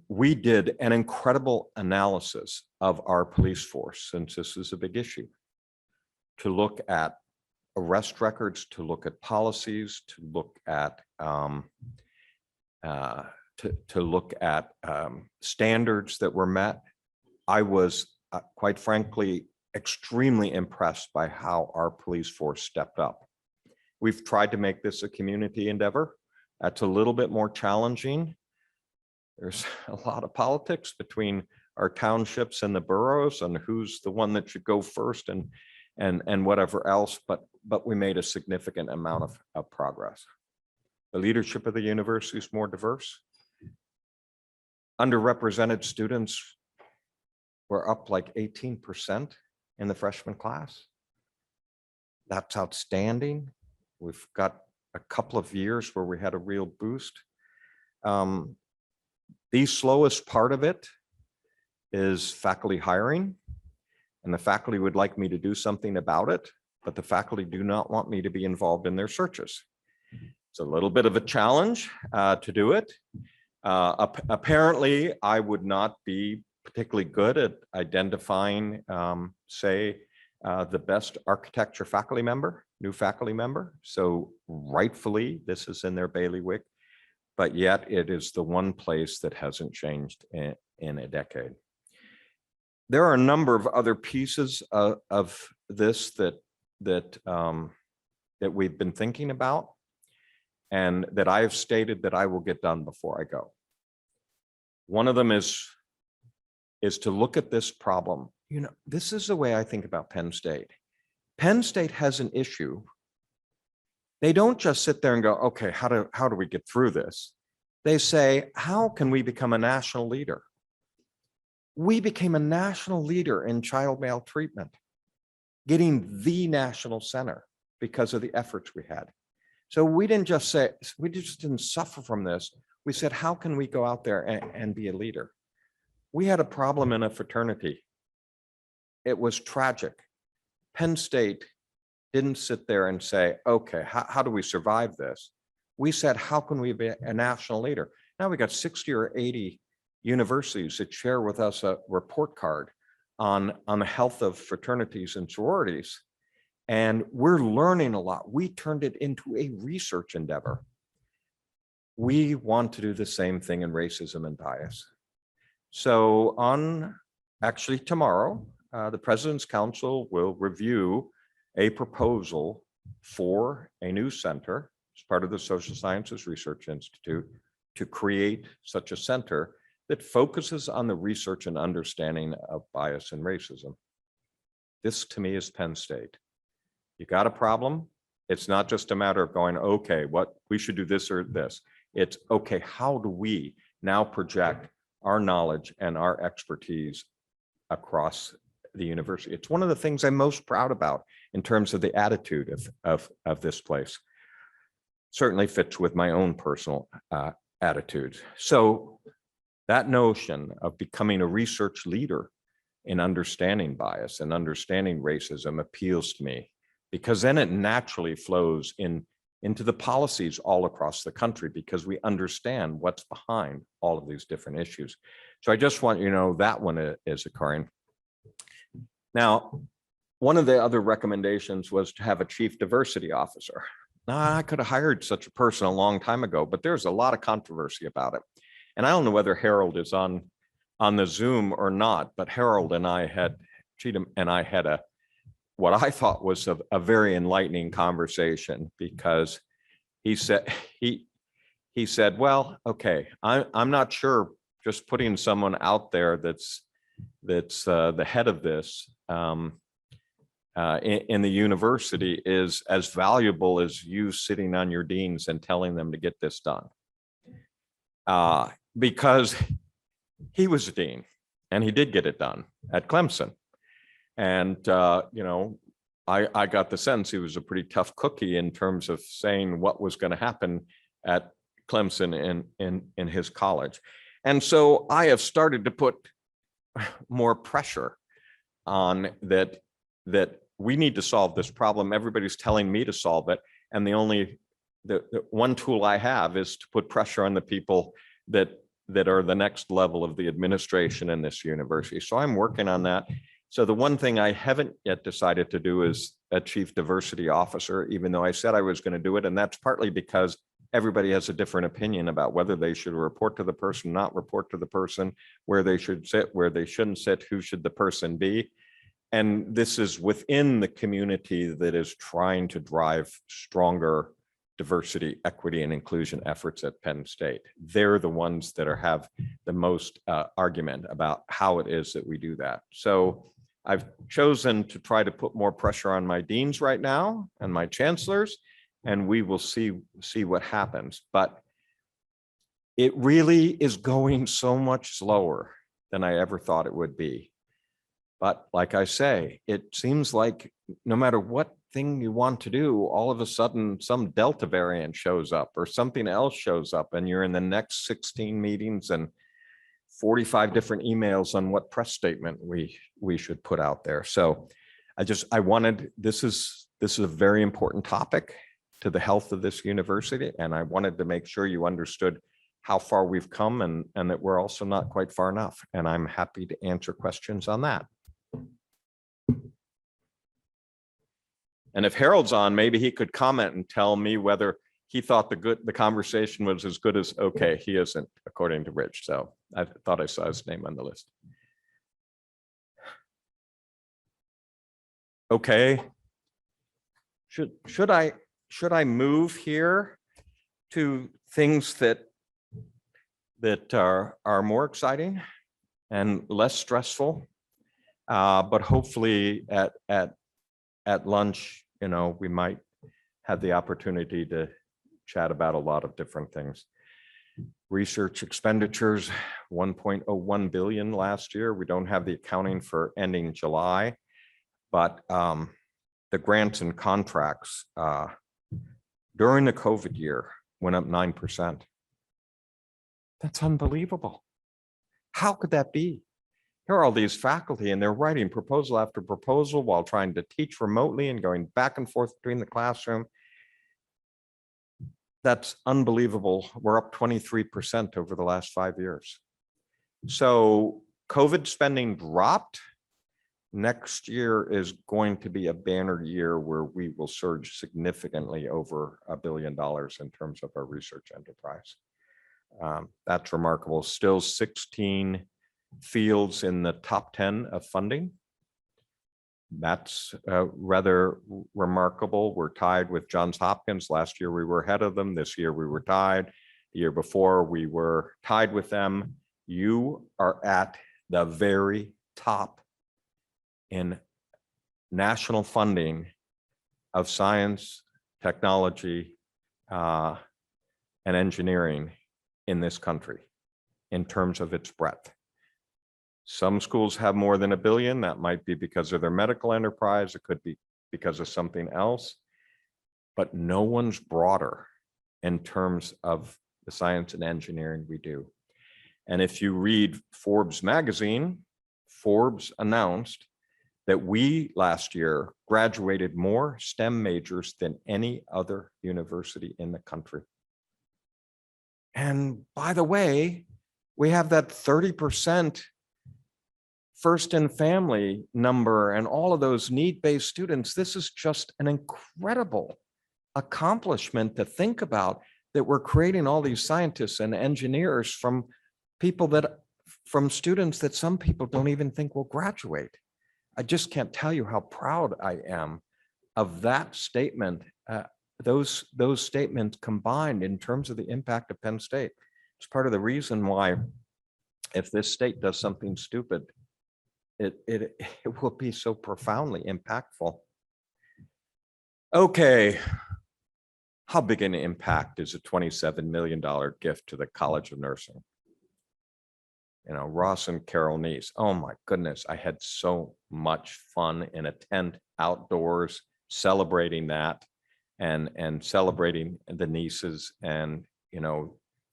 We did an incredible analysis of our police force, since this is a big issue, to look at arrest records, to look at policies, to look at standards that were met. I was quite frankly extremely impressed by how our police force stepped up. We've tried to make this a community endeavor. That's a little bit more challenging. There's a lot of politics between our townships and the boroughs and who's the one that should go first and whatever else. But but we made a significant amount of progress. The leadership of the university is more diverse. Underrepresented students were up like 18% in the freshman class. That's outstanding. We've got a couple of years where we had a real boost. The slowest part of it is faculty hiring, and the faculty would like me to do something about it, but the faculty do not want me to be involved in their searches. It's a little bit of a challenge to do it. Apparently, I would not be particularly good at identifying, say, the best architecture faculty member, new faculty member. So rightfully, this is in their bailiwick, but yet it is the one place that hasn't changed in a decade. There are a number of other pieces of this that we've been thinking about, and that I have stated that I will get done before I go. One of them is to look at this problem. You know, this is the way I think about Penn State. Penn State has an issue. They don't just sit there and go, okay, how do we get through this? They say, how can we become a national leader? We became a national leader in child maltreatment, getting the national center because of the efforts we had. So we didn't just say, we just didn't suffer from this. We said, how can we go out there and be a leader? We had a problem in a fraternity. It was tragic. Penn State didn't sit there and say, okay, how do we survive this? We said, how can we be a national leader? Now we got 60 or 80 universities that share with us a report card on the health of fraternities and sororities. And we're learning a lot. We turned it into a research endeavor. We want to do the same thing in racism and bias. So actually tomorrow, the President's Council will review a proposal for a new center as part of the Social Sciences Research Institute to create such a center that focuses on the research and understanding of bias and racism. This to me is Penn State. You got a problem? It's not just a matter of going, okay, what we should do this or this. It's okay, how do we now project our knowledge and our expertise across the university? It's one of the things I'm most proud about in terms of the attitude of this place. Certainly fits with my own personal attitudes. So that notion of becoming a research leader in understanding bias and understanding racism appeals to me, because then it naturally flows into the policies all across the country, because we understand what's behind all of these different issues. So I just want you to know that one is occurring. Now, one of the other recommendations was to have a chief diversity officer. Now, I could have hired such a person a long time ago, but there's a lot of controversy about it. And I don't know whether Harold is on the Zoom or not, but Harold and I had, Cheatham and I had what I thought was a very enlightening conversation, because he said, well, okay, I'm not sure just putting someone out there that's the head of this in the university is as valuable as you sitting on your deans and telling them to get this done. Because he was a dean and he did get it done at Clemson. And, you know, I got the sense he was a pretty tough cookie in terms of saying what was going to happen at Clemson in his college. And so I have started to put more pressure on that we need to solve this problem. Everybody's telling me to solve it. And the one tool I have is to put pressure on the people that are the next level of the administration in this university. So I'm working on that. So the one thing I haven't yet decided to do is a chief diversity officer, even though I said I was going to do it. And that's partly because everybody has a different opinion about whether they should report to the person, not report to the person, where they should sit, where they shouldn't sit, who should the person be. And this is within the community that is trying to drive stronger diversity, equity, and inclusion efforts at Penn State. They're the ones that have the most argument about how it is that we do that. So I've chosen to try to put more pressure on my deans right now and my chancellors, and we will see what happens. But it really is going so much slower than I ever thought it would be. But like I say, it seems like no matter what thing you want to do, all of a sudden some Delta variant shows up or something else shows up, and you're in the next 16 meetings and 45 different emails on what press statement we should put out there. So I wanted, this is a very important topic to the health of this university, and I wanted to make sure you understood how far we've come and that we're also not quite far enough. And I'm happy to answer questions on that. And if Harold's on, maybe he could comment and tell me whether he thought the conversation was as good as okay. He isn't, according to Rich. So I thought I saw his name on the list. Okay. Should I move here to things that are more exciting and less stressful, but hopefully at lunch, we might have the opportunity to chat about a lot of different things. Research expenditures, 1.01 billion last year. We don't have the accounting for ending July, but the grants and contracts during the COVID year went up 9%. That's unbelievable. How could that be? Here are all these faculty and they're writing proposal after proposal while trying to teach remotely and going back and forth between the classroom. That's unbelievable. We're up 23% over the last 5 years. So COVID spending dropped. Next year is going to be a banner year where we will surge significantly over $1 billion in terms of our research enterprise. That's remarkable. Still 16 fields in the top 10 of funding. That's rather remarkable. We're tied with Johns Hopkins. Last year we were ahead of them. This year we were tied. The year before we were tied with them. You are at the very top in national funding of science, technology, and engineering in this country in terms of its breadth. Some schools have more than $1 billion. That might be because of their medical enterprise. It could be because of something else, but no one's broader in terms of the science and engineering we do. And if you read Forbes magazine, Forbes announced that we last year graduated more STEM majors than any other university in the country. And by the way, we have that 30% first in family number and all of those need-based students. This is just an incredible accomplishment to think about, that we're creating all these scientists and engineers from students that some people don't even think will graduate. I just can't tell you how proud I am of that statement. Those statements combined in terms of the impact of Penn State. It's part of the reason why, if this state does something stupid, it will be so profoundly impactful. Okay, how big an impact is a $27 million gift to the College of Nursing? Ross and Carol Neese. Oh my goodness, I had so much fun in a tent outdoors celebrating that and celebrating the Neeses, and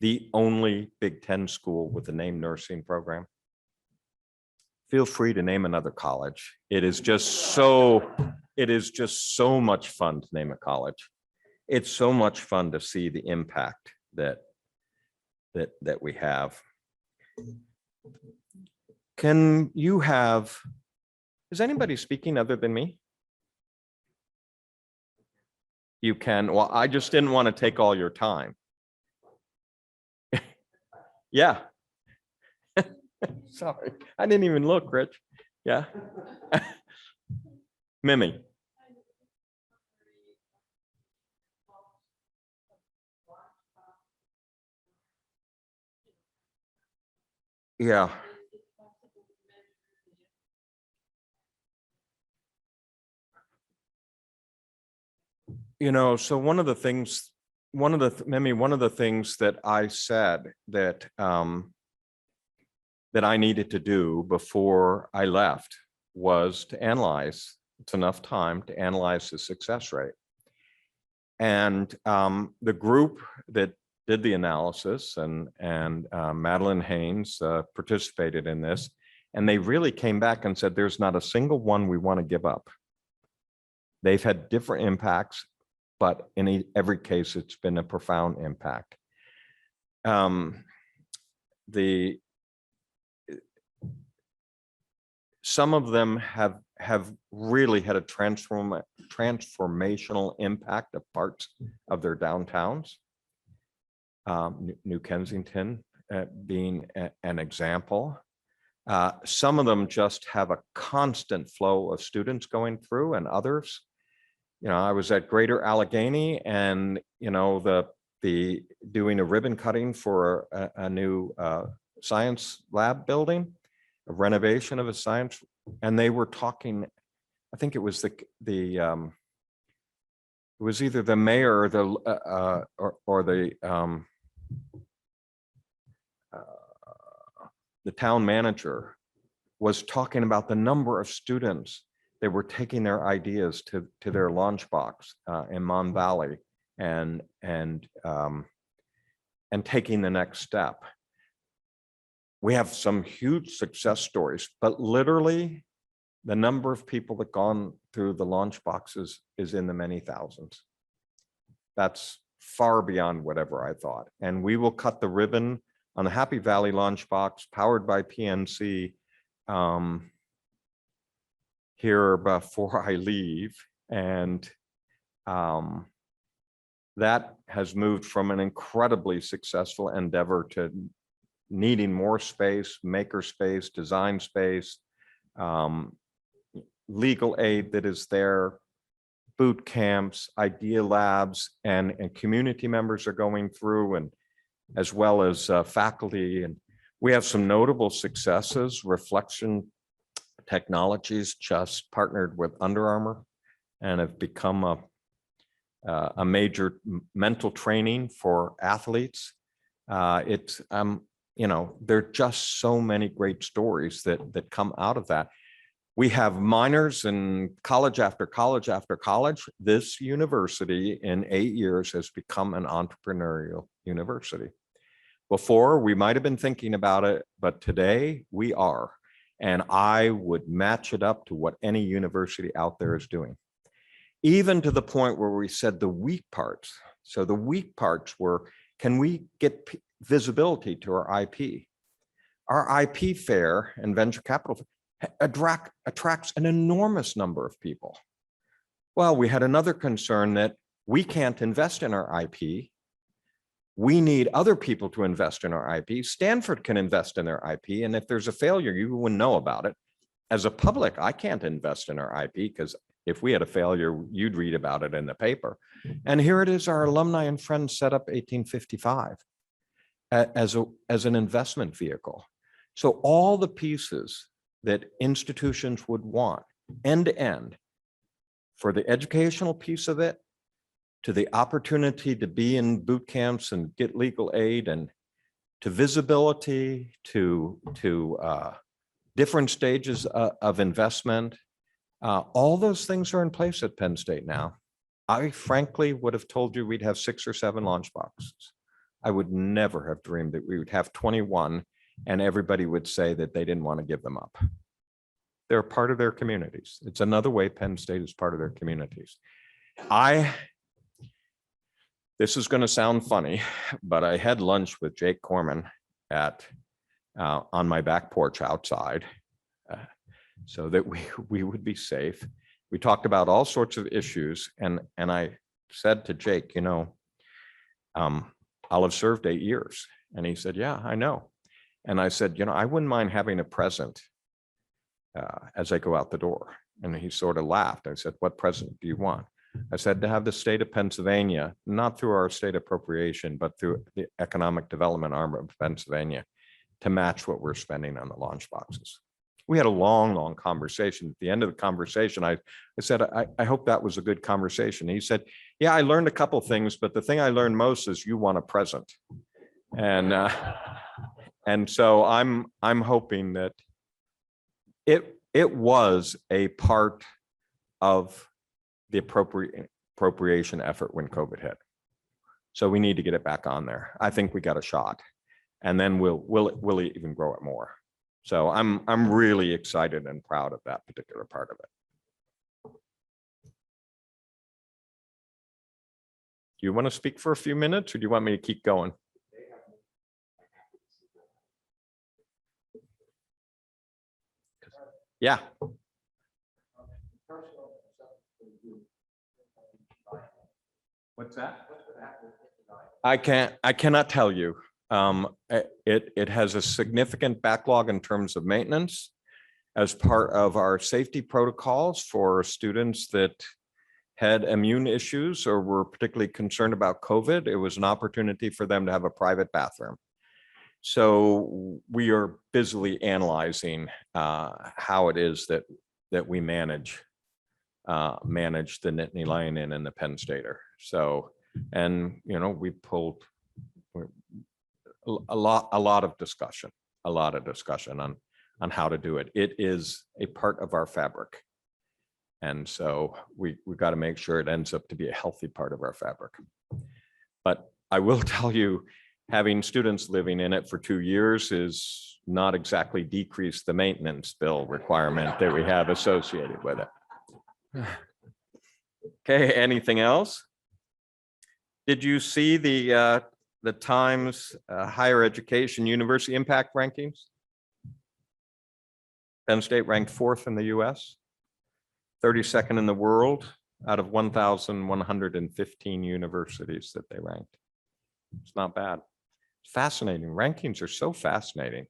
the only Big Ten school with the name nursing program. Feel free to name another college. It is just so much fun to name a college. It's so much fun to see the impact that we have. Is anybody speaking other than me? You can. Well, I just didn't want to take all your time. Yeah. Sorry, I didn't even look, Rich. Yeah. Mimi. Yeah. You know, so one of the things, Mimi, one of the things that I said that that I needed to do before I left was to analyze, it's enough time to analyze the success rate. And the group that did the analysis and Madeline Haynes participated in this, and they really came back and said, there's not a single one we want to give up. They've had different impacts, but in every case, it's been a profound impact. Some of them have really had a transformational impact of parts of their downtowns. New Kensington being an example. Some of them just have a constant flow of students going through, and others, you know, I was at Greater Allegheny, and you know, the doing a ribbon cutting for a new science lab building, a renovation of a science, and they were talking, I think it was it was either the mayor or the town manager was talking about the number of students that were taking their ideas to their lunchbox in Mon Valley and taking the next step. We have some huge success stories, but literally the number of people that gone through the launch boxes is in the many thousands. That's far beyond whatever I thought. And we will cut the ribbon on the Happy Valley launch box powered by PNC here before I leave. And that has moved from an incredibly successful endeavor to needing more space, maker space, design space, legal aid that is there, boot camps, idea labs, and community members are going through, and as well as faculty. And we have some notable successes. Reflection Technologies just partnered with Under Armour and have become a major mental training for athletes. It's you know, there are just so many great stories that come out of that. We have minors in college after college after college. This university in 8 years has become an entrepreneurial university. Before, we might have been thinking about it, but today we are. And I would match it up to what any university out there is doing. Even to the point where we said the weak parts. So the weak parts were, can we get visibility to our IP? Our IP fair and venture capital attracts an enormous number of people. Well, we had another concern that we can't invest in our IP. We need other people to invest in our IP. Stanford can invest in their IP, and if there's a failure, you wouldn't know about it. As a public, I can't invest in our IP because if we had a failure, you'd read about it in the paper. And here it is, our alumni and friends set up 1855 as an investment vehicle. So all the pieces that institutions would want end to end, for the educational piece of it, to the opportunity to be in boot camps and get legal aid, and to visibility, to different stages of investment. All those things are in place at Penn State now. I frankly would have told you we'd have 6 or 7 launch boxes. I would never have dreamed that we would have 21 and everybody would say that they didn't want to give them up. They're part of their communities. It's another way Penn State is part of their communities. This is going to sound funny, but I had lunch with Jake Corman on my back porch outside so that we would be safe. We talked about all sorts of issues, and I said to Jake, you know, I'll have served 8 years. And he said, yeah, I know. And I said, you know, I wouldn't mind having a present as I go out the door. And he sort of laughed. I said, what present do you want? I said, to have the state of Pennsylvania, not through our state appropriation, but through the economic development arm of Pennsylvania, to match what we're spending on the launch boxes. We had a long conversation. At the end of the conversation, I said, I hope that was a good conversation. He said, yeah, I learned a couple things, but the thing I learned most is you want a present. And so I'm hoping that it was a part of the appropriation effort when COVID hit. So we need to get it back on there. I think we got a shot, and then we'll even grow it more. So I'm really excited and proud of that particular part of it. Do you want to speak for a few minutes, or do you want me to keep going? Yeah. What's that? I cannot tell you. It has a significant backlog in terms of maintenance as part of our safety protocols for students that had immune issues or were particularly concerned about COVID. It was an opportunity for them to have a private bathroom. So we are busily analyzing how it is that we manage the Nittany Lion Inn and the Penn Stater. So, and we pulled a lot of discussion on how to do it. It is a part of our fabric. And so we've got to make sure it ends up to be a healthy part of our fabric. But I will tell you, having students living in it for 2 years is not exactly decrease the maintenance bill requirement that we have associated with it. Okay, anything else? Did you see the Times higher education university impact rankings? Penn State ranked 4th in the US, 32nd in the world out of 1,115 universities that they ranked. It's not bad. Fascinating. Rankings are so fascinating.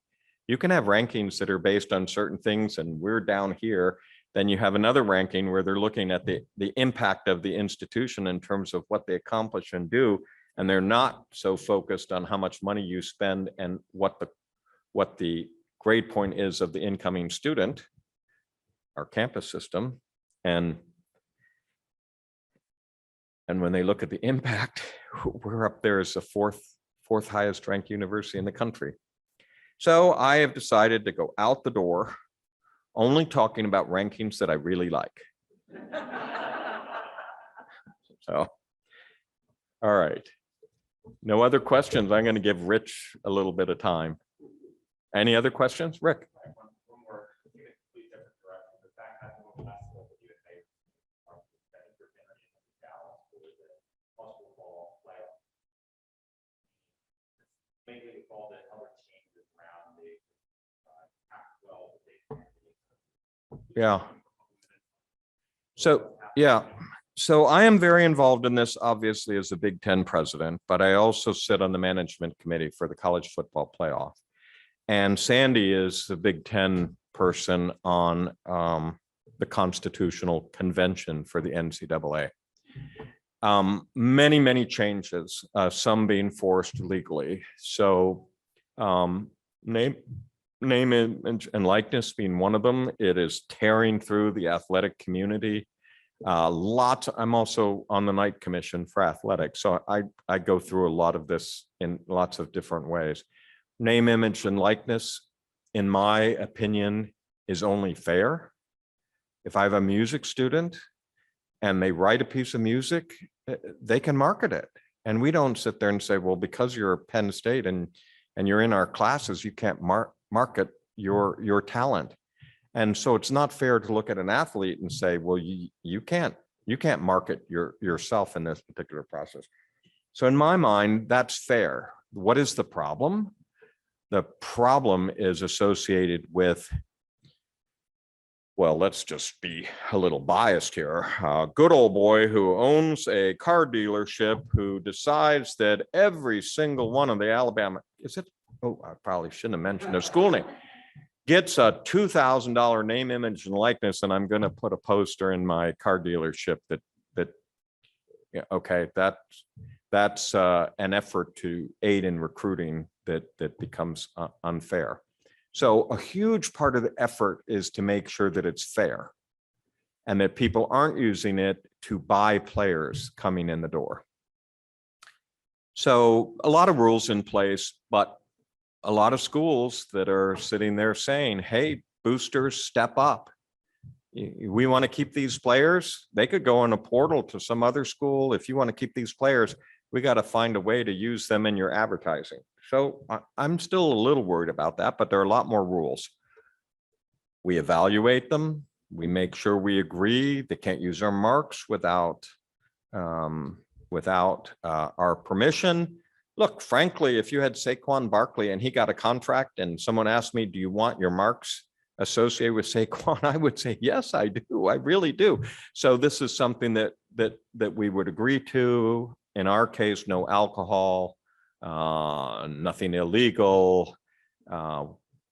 You can have rankings that are based on certain things, and we're down here. Then you have another ranking where they're looking at the impact of the institution in terms of what they accomplish and do. And they're not so focused on how much money you spend and what the grade point is of the incoming student, our campus system. And when they look at the impact, we're up there as the fourth highest ranked university in the country. So I have decided to go out the door only talking about rankings that I really like. So, all right. No other questions. I'm going to give Rich a little bit of time. Any other questions? Rick? Yeah. So, yeah. So I am very involved in this, obviously, as a Big Ten president, but I also sit on the management committee for the college football playoff. And Sandy is the Big Ten person on the constitutional convention for the NCAA. Many changes, some being forced legally. So name, image, and likeness being one of them. It is tearing through the athletic community. I'm also on the night commission for athletics, so I go through a lot of this in lots of different ways. Name, image, and likeness, in my opinion, is only fair. If I have a music student and they write a piece of music, they can market it. And we don't sit there and say, well, because you're Penn State and you're in our classes, you can't market your talent. And so it's not fair to look at an athlete and say, well, you can't market yourself in this particular process. So in my mind, that's fair. What is the problem? The problem is associated with, well, let's just be a little biased here. A good old boy who owns a car dealership who decides that every single one of the Alabama, I probably shouldn't have mentioned their school name, gets a $2,000 name, image, and likeness, and I'm going to put a poster in my car dealership that yeah, okay, that's an effort to aid in recruiting that becomes unfair. So a huge part of the effort is to make sure that it's fair and that people aren't using it to buy players coming in the door. So a lot of rules in place, but a lot of schools that are sitting there saying, hey, boosters, step up. We want to keep these players. They could go in a portal to some other school. If you want to keep these players, we got to find a way to use them in your advertising. So I'm still a little worried about that, but there are a lot more rules. We evaluate them. We make sure we agree. They can't use our marks without our permission. Look, frankly, if you had Saquon Barkley and he got a contract and someone asked me, do you want your marks associated with Saquon? I would say, yes, I do. I really do. So this is something that we would agree to. In our case, no alcohol, nothing illegal.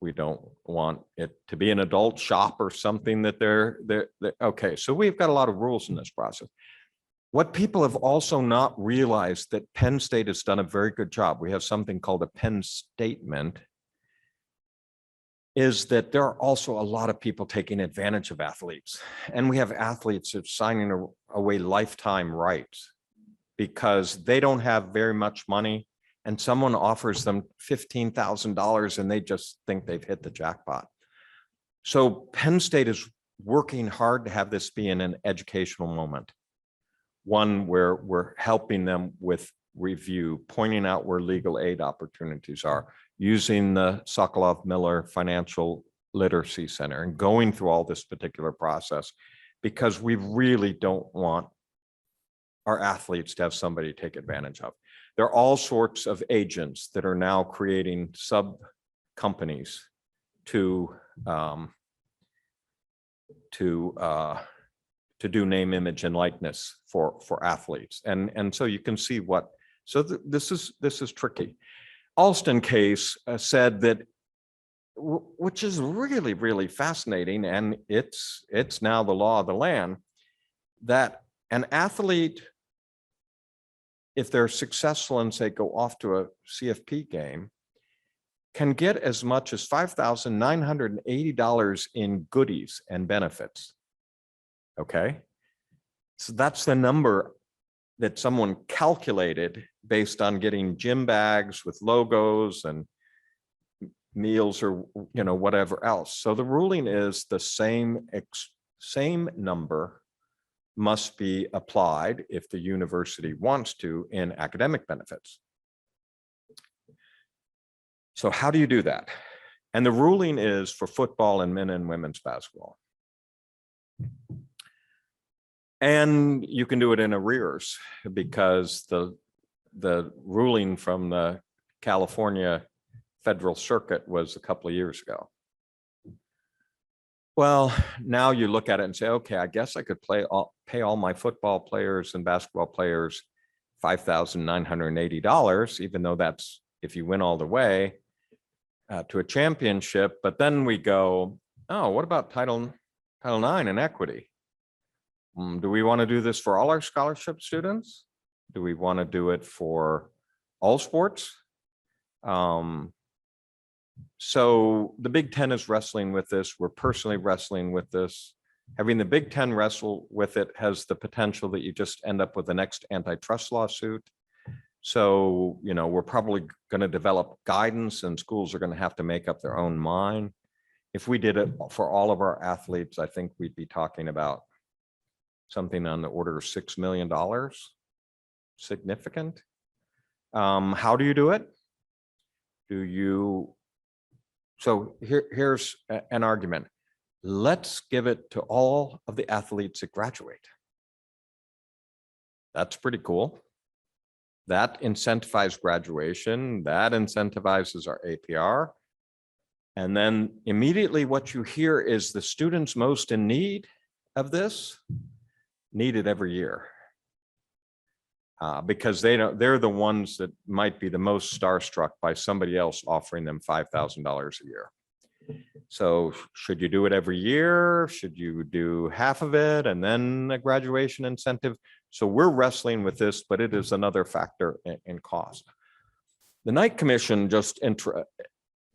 We don't want it to be an adult shop or something that they're okay. So we've got a lot of rules in this process. What people have also not realized that Penn State has done a very good job. We have something called a Penn Statement, is that there are also a lot of people taking advantage of athletes. And we have athletes that are signing away lifetime rights because they don't have very much money and someone offers them $15,000 and they just think they've hit the jackpot. So Penn State is working hard to have this be in an educational moment. One where we're helping them with review, pointing out where legal aid opportunities are, using the Sokolov-Miller Financial Literacy Center and going through all this particular process because we really don't want our athletes to have somebody take advantage of. There are all sorts of agents that are now creating sub companies to do name, image, and likeness for athletes, and so you can see what. So this is tricky. Alston case said that, which is really fascinating, and it's now the law of the land, that an athlete, if they're successful and say go off to a CFP game, can get as much as $5,980 in goodies and benefits. Okay, so that's the number that someone calculated based on getting gym bags with logos and meals or whatever else. So the ruling is the same number must be applied if the university wants to in academic benefits. So how do you do that? And the ruling is for football and men and women's basketball. And you can do it in arrears because the ruling from the California Federal Circuit was a couple of years ago. Well, now you look at it and say, okay, I guess I could pay all my football players and basketball players $5,980, even though that's if you win all the way to a championship. But then we go, oh, what about Title IX and equity? Do we want to do this for all our scholarship students? Do we want to do it for all sports? So the Big Ten is wrestling with this. We're personally wrestling with this. Having the Big Ten wrestle with it has the potential that you just end up with the next antitrust lawsuit. So, we're probably going to develop guidance and schools are going to have to make up their own mind. If we did it for all of our athletes, I think we'd be talking about something on the order of $6 million. Significant. How do you do it? So here's an argument. Let's give it to all of the athletes that graduate. That's pretty cool. That incentivizes graduation. That incentivizes our APR. And then immediately what you hear is the students most in need of this need it every year. Because they're the ones that might be the most starstruck by somebody else offering them $5,000 a year. So should you do it every year? Should you do half of it and then a graduation incentive? So we're wrestling with this, but it is another factor in cost. The Knight Commission just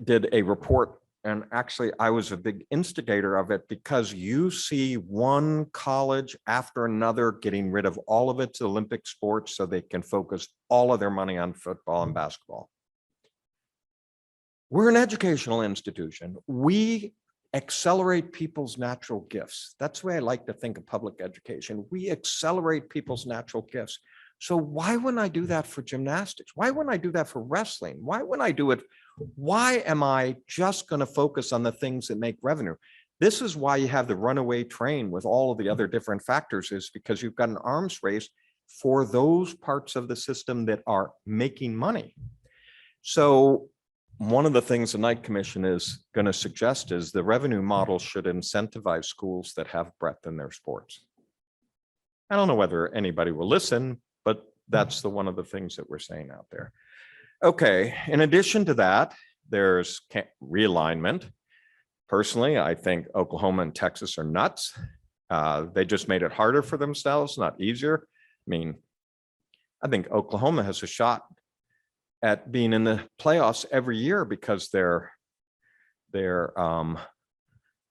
did a report and actually I was a big instigator of it, because you see one college after another getting rid of all of its Olympic sports so they can focus all of their money on football and basketball. We're an educational institution. We accelerate people's natural gifts. That's the way I like to think of public education. We accelerate people's natural gifts. So why wouldn't I do that for gymnastics? Why wouldn't I do that for wrestling? Why wouldn't I do it? Why am I just going to focus on the things that make revenue? This is why you have the runaway train with all of the other different factors, is because you've got an arms race for those parts of the system that are making money. So one of the things the Knight Commission is going to suggest is the revenue model should incentivize schools that have breadth in their sports. I don't know whether anybody will listen, but that's one of the things that we're saying out there. Okay, in addition to that, there's realignment. Personally, I think Oklahoma and Texas are nuts. They just made it harder for themselves, not easier. I mean, I think Oklahoma has a shot at being in the playoffs every year because they're in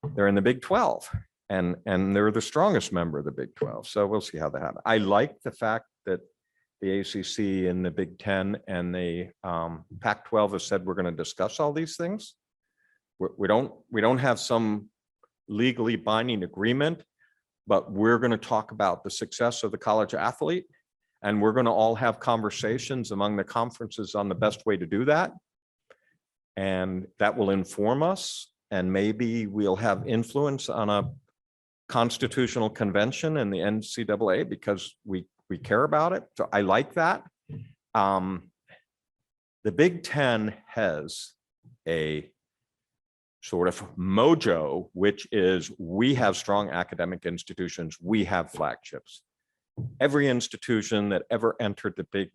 the Big 12, and they're the strongest member of the Big 12. So we'll see how that happens. I like the fact that the ACC and the Big 10 and the Pac-12 have said we're going to discuss all these things. We don't have some legally binding agreement, but we're going to talk about the success of the college athlete, and we're going to all have conversations among the conferences on the best way to do that. And that will inform us, and maybe we'll have influence on a constitutional convention in the NCAA because we care about it. So I like that. The Big 10 has a sort of mojo, which is we have strong academic institutions, we have flagships. Every institution that ever entered the Big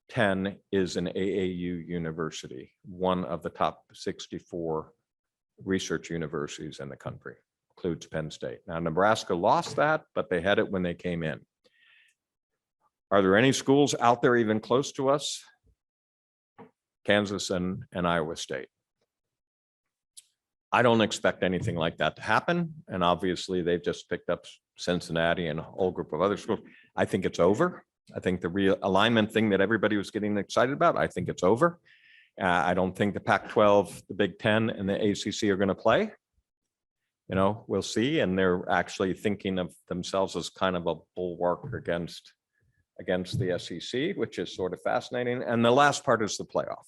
10 is an AAU university, one of the top 64 research universities in the country, includes Penn State. Now, Nebraska lost that, but they had it when they came in. Are there any schools out there even close to us? Kansas and Iowa State. I don't expect anything like that to happen. And obviously they've just picked up Cincinnati and a whole group of other schools. I think it's over. I think the realignment thing that everybody was getting excited about, I think it's over. I don't think the Pac-12, the Big 10 and the ACC are going to play. You know, we'll see. And they're actually thinking of themselves as kind of a bulwark against the SEC, which is sort of fascinating. And the last part is the playoff.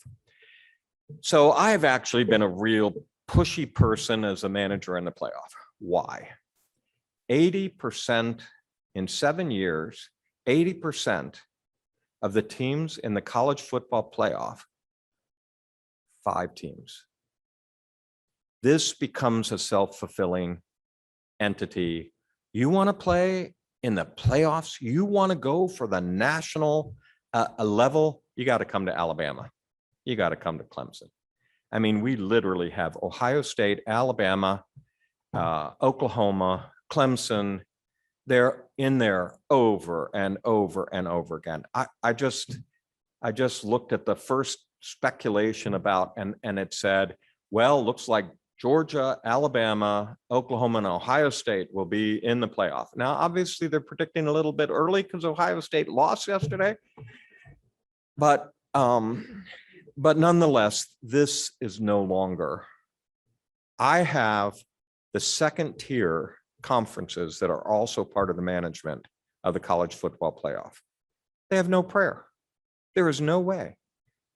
So I've actually been a real pushy person as a manager in the playoff. Why? 80% in 7 years, 80% of the teams in the college football playoff, 5 teams. This becomes a self-fulfilling entity. You want to play in the playoffs, you want to go for the national level, you got to come to Alabama. You got to come to Clemson. I mean, we literally have Ohio State, Alabama, Oklahoma, Clemson. They're in there over and over and over again. I just looked at the first speculation about, and it said, well, looks like Georgia, Alabama, Oklahoma, and Ohio State will be in the playoff. Now, obviously, they're predicting a little bit early because Ohio State lost yesterday. But nonetheless, this is no longer. I have the second tier conferences that are also part of the management of the college football playoff. They have no prayer. There is no way.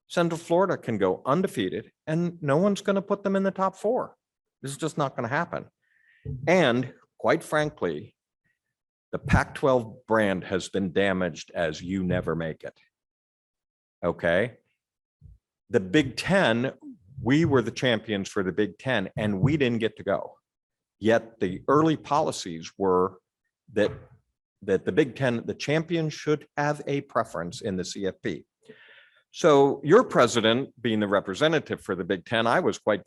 Central Florida can go undefeated and no one's going to put them in the top 4. This is just not going to happen. And quite frankly, the Pac-12 brand has been damaged as you never make it. Okay. The Big 10, we were the champions for the Big 10 and we didn't get to go. Yet the early policies were that the Big 10, the champions should have a preference in the CFP. So your president being the representative for the Big 10, I was quite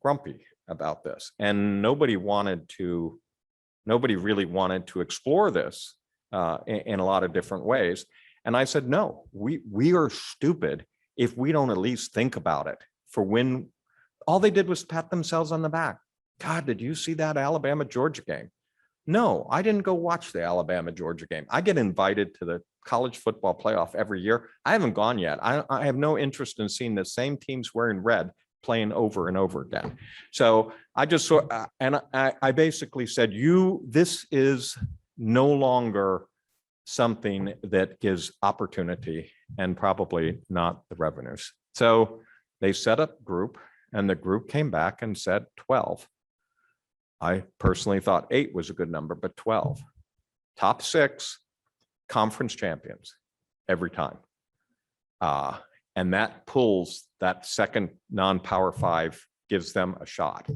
grumpy about this. And nobody really wanted to explore this in a lot of different ways. And I said, no, we are stupid if we don't at least think about it for when all they did was pat themselves on the back. God, did you see that Alabama-Georgia game? No, I didn't go watch the Alabama-Georgia game. I get invited to the college football playoff every year. I haven't gone yet. I have no interest in seeing the same teams wearing red playing over and over again. So I just saw, and I basically said, this is no longer something that gives opportunity and probably not the revenues. So they set up group, and the group came back and said 12. I personally thought 8 was a good number, but 12. Top 6 conference champions every time. And that pulls that second non-power 5, gives them a shot.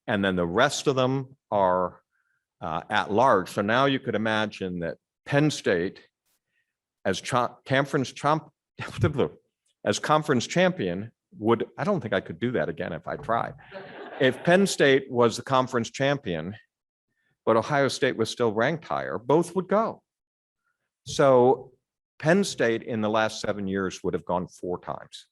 And then the rest of them are at large. So now you could imagine that Penn State as conference champion would, I don't think I could do that again if I tried. If Penn State was the conference champion, but Ohio State was still ranked higher, both would go. So Penn State in the last 7 years would have gone 4 times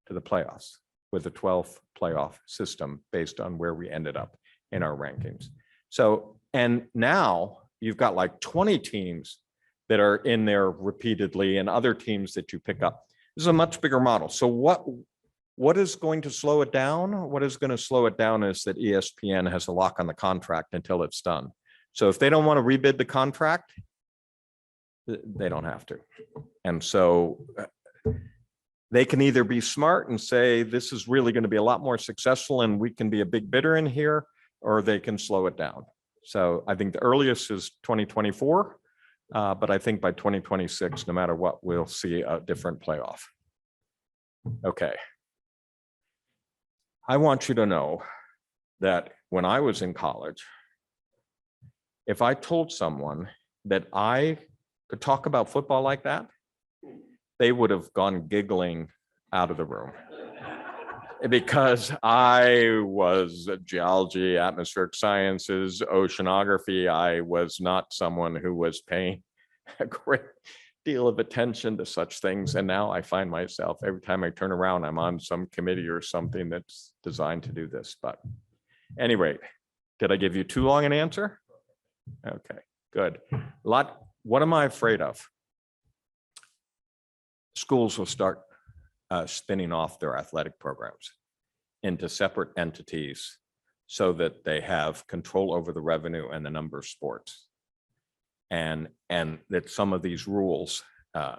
to the playoffs with a 12 playoff system based on where we ended up in our rankings. So, and now you've got like 20 teams that are in there repeatedly and other teams that you pick up. This is a much bigger model. So what is going to slow it down? What is going to slow it down is that ESPN has a lock on the contract until it's done. So if they don't want to rebid the contract, they don't have to. And so they can either be smart and say, this is really going to be a lot more successful and we can be a big bidder in here, or they can slow it down. So I think the earliest is 2024, but I think by 2026, no matter what, we'll see a different playoff. Okay. I want you to know that when I was in college, if I told someone that I could talk about football like that, they would have gone giggling out of the room. Because I was geology, atmospheric sciences, oceanography. I was not someone who was paying a great deal of attention to such things. And now I find myself, every time I turn around, I'm on some committee or something that's designed to do this. But anyway, did I give you too long an answer? Okay, good. What am I afraid of? Schools will start spinning off their athletic programs into separate entities so that they have control over the revenue and the number of sports. And that some of these rules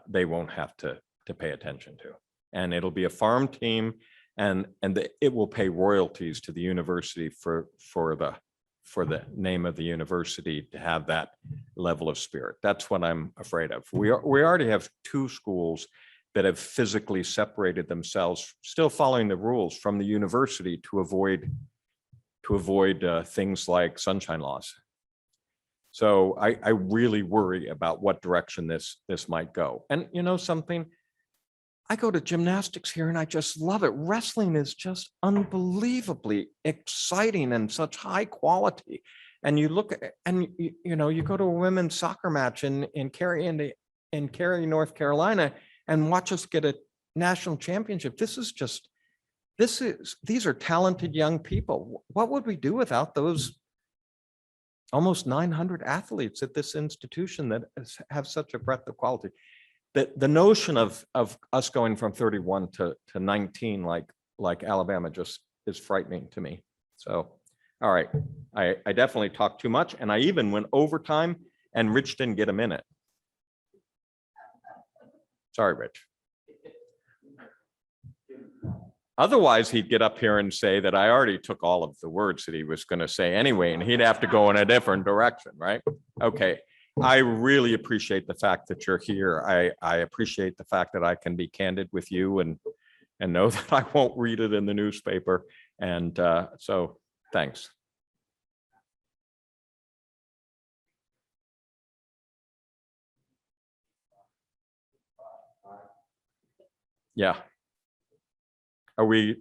they won't have to pay attention to. And it'll be a farm team, and it will pay royalties to the university for the name of the university to have that level of spirit. That's what I'm afraid of. We already have 2 schools that have physically separated themselves, still following the rules, from the university to avoid things like sunshine laws. So I really worry about what direction this might go. And you know something, I go to gymnastics here and I just love it. Wrestling is just unbelievably exciting and such high quality. And you look at, and you know, you go to a women's soccer match in Cary, North Carolina, and watch us get a national championship. These are talented young people. What would we do without those almost 900 athletes at this institution that have such a breadth of quality? The notion of us going from 31 to 19 like Alabama just is frightening to me. So, all right, I definitely talked too much, and I even went overtime, and Rich didn't get a minute. Sorry, Rich. Otherwise, he'd get up here and say that I already took all of the words that he was going to say anyway, and he'd have to go in a different direction, right? Okay. I really appreciate the fact that you're here. I appreciate the fact that I can be candid with you and know that I won't read it in the newspaper. And so thanks. Yeah. Are we?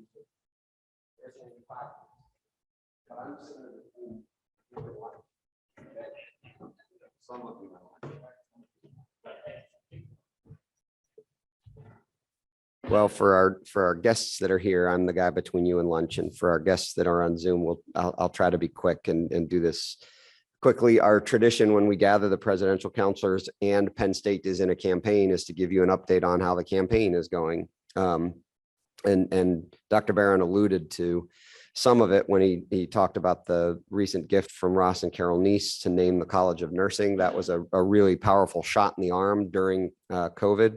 Well, for our guests that are here, I'm the guy between you and lunch. And for our guests that are on Zoom, I'll try to be quick and do this quickly. Our tradition when we gather the presidential counselors and Penn State is in a campaign is to give you an update on how the campaign is going. And Dr. Barron alluded to some of it when he talked about the recent gift from Ross and Carol Neese to name the College of Nursing. That was a really powerful shot in the arm during COVID.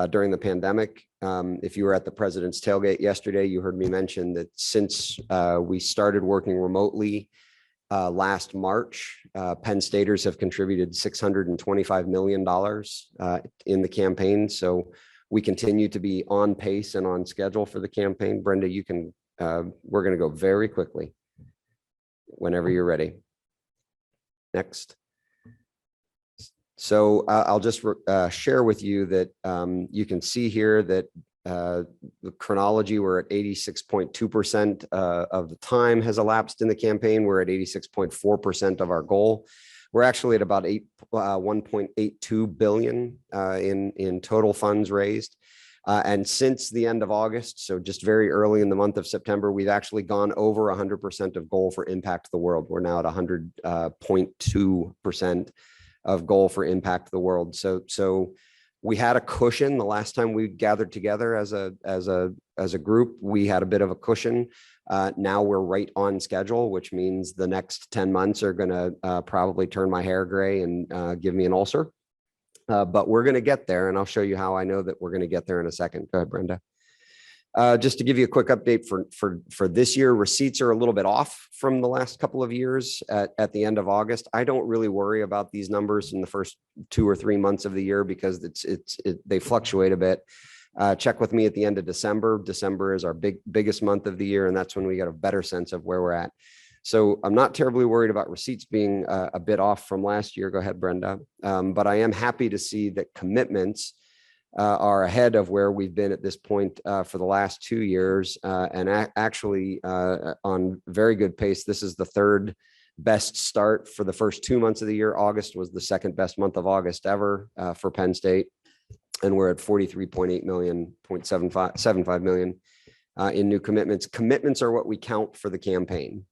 During the pandemic. If you were at the president's tailgate yesterday, you heard me mention that since we started working remotely last March, Penn Staters have contributed $625 million in the campaign. So we continue to be on pace and on schedule for the campaign. Brenda, you can, we're going to go very quickly whenever you're ready. Next. So I'll just share with you that you can see here that the chronology, we're at 86.2% of the time has elapsed in the campaign. We're at 86.4% of our goal. We're actually at about 1.82 billion in total funds raised. And since the end of August, so just very early in the month of September, we've actually gone over 100% of goal for Impact the World. We're now at 100.2% of goal for Impact the World. So we had a cushion the last time we gathered together as a group. We had a bit of a cushion. Now we're right on schedule, which means the next 10 months are going to probably turn my hair gray and give me an ulcer. But we're going to get there, and I'll show you how I know that we're going to get there in a second. Go ahead, Brenda. Just to give you a quick update for this year, receipts are a little bit off from the last couple of years at the end of August. I don't really worry about these numbers in the first 2 or 3 months of the year because they fluctuate a bit. Check with me at the end of December. December is our biggest month of the year, and that's when we get a better sense of where we're at. So I'm not terribly worried about receipts being a bit off from last year. Go ahead, Brenda. But I am happy to see that commitments are ahead of where we've been at this point for the last 2 years, and actually on very good pace. This is the third best start for the first 2 months of the year. August was the second best month of August ever for Penn State, and we're at 43.8 million, 0.75 million in new commitments. Commitments are what we count for the campaign,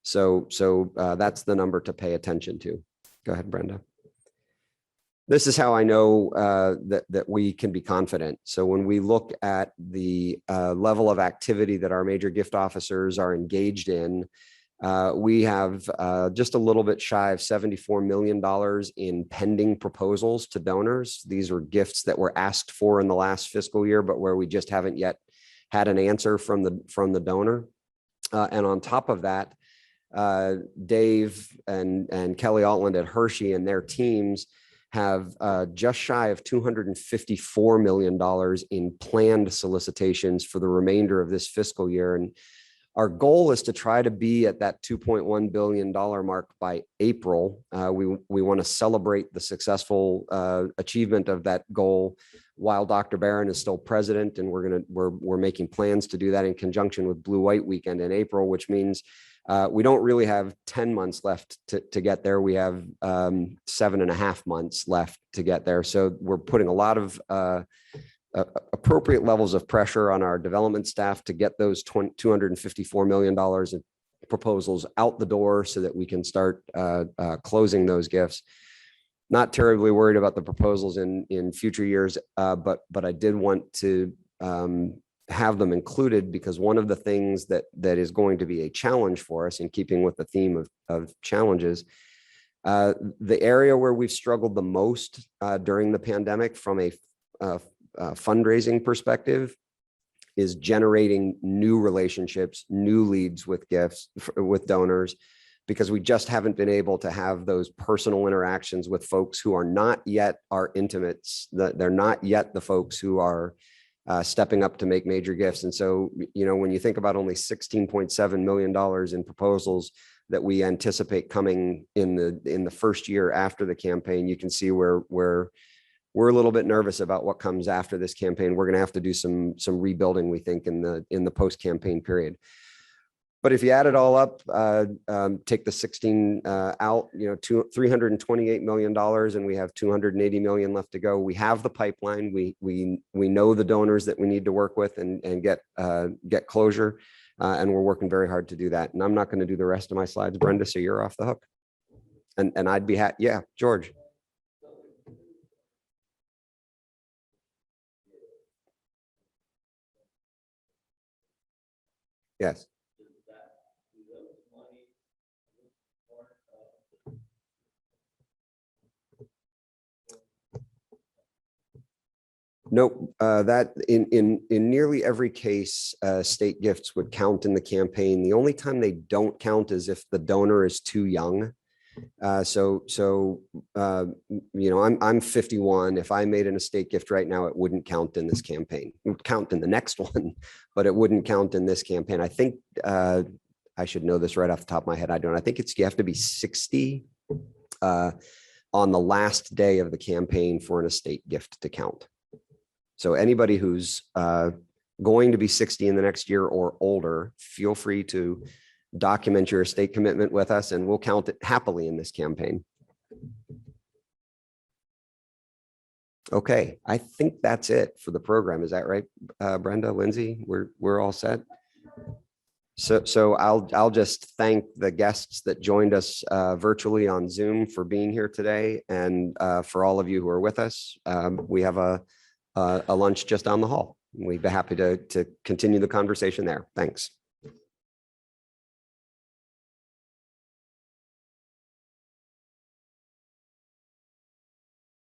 so that's the number to pay attention to. Go ahead, Brenda. This is how I know that we can be confident. So when we look at the level of activity that our major gift officers are engaged in, we have just a little bit shy of $74 million in pending proposals to donors. These were gifts that were asked for in the last fiscal year, but where we just haven't yet had an answer from the donor. And on top of that, Dave and Kelly Altland at Hershey and their teams have just shy of $254 million in planned solicitations for the remainder of this fiscal year. And our goal is to try to be at that $2.1 billion mark by April. We want to celebrate the successful achievement of that goal while Dr. Barron is still president, and we're making plans to do that in conjunction with Blue White Weekend in April, which means we don't really have 10 months left to get there. We have 7.5 months left to get there. So we're putting a lot of appropriate levels of pressure on our development staff to get those $254 million in proposals out the door so that we can start closing those gifts. Not terribly worried about the proposals in future years, but I did want to have them included because one of the things that is going to be a challenge for us, in keeping with the theme of challenges, the area where we've struggled the most during the pandemic from a fundraising perspective is generating new relationships, new leads with gifts, with donors, because we just haven't been able to have those personal interactions with folks who are not yet our intimates. They're not yet the folks who are stepping up to make major gifts. And so, you know, when you think about only $16.7 million in proposals that we anticipate coming in the first year after the campaign, you can see where we're a little bit nervous about what comes after this campaign. We're going to have to do some rebuilding, we think, in the post-campaign period. But if you add it all up, take the 16 out, $328 million, and we have 280 million left to go. We have the pipeline. We know the donors that we need to work with and get closure, and we're working very hard to do that. And I'm not going to do the rest of my slides, Brenda, so you're off the hook. And I'd be happy. Yeah, George. Yes. Nope, that in nearly every case, state gifts would count in the campaign. The only time they don't count is if the donor is too young. I'm 51. If I made an estate gift right now, it wouldn't count in this campaign. It would count in the next one, but it wouldn't count in this campaign. I think I should know this right off the top of my head. I don't. I think you have to be 60 on the last day of the campaign for an estate gift to count. So anybody who's going to be 60 in the next year or older, feel free to document your estate commitment with us, and we'll count it happily in this campaign. Okay, I think that's it for the program. Is that right, Brenda, Lindsay? We're all set. So I'll just thank the guests that joined us virtually on Zoom for being here today, and for all of you who are with us. We have a lunch just down the hall. We'd be happy to continue the conversation there. Thanks.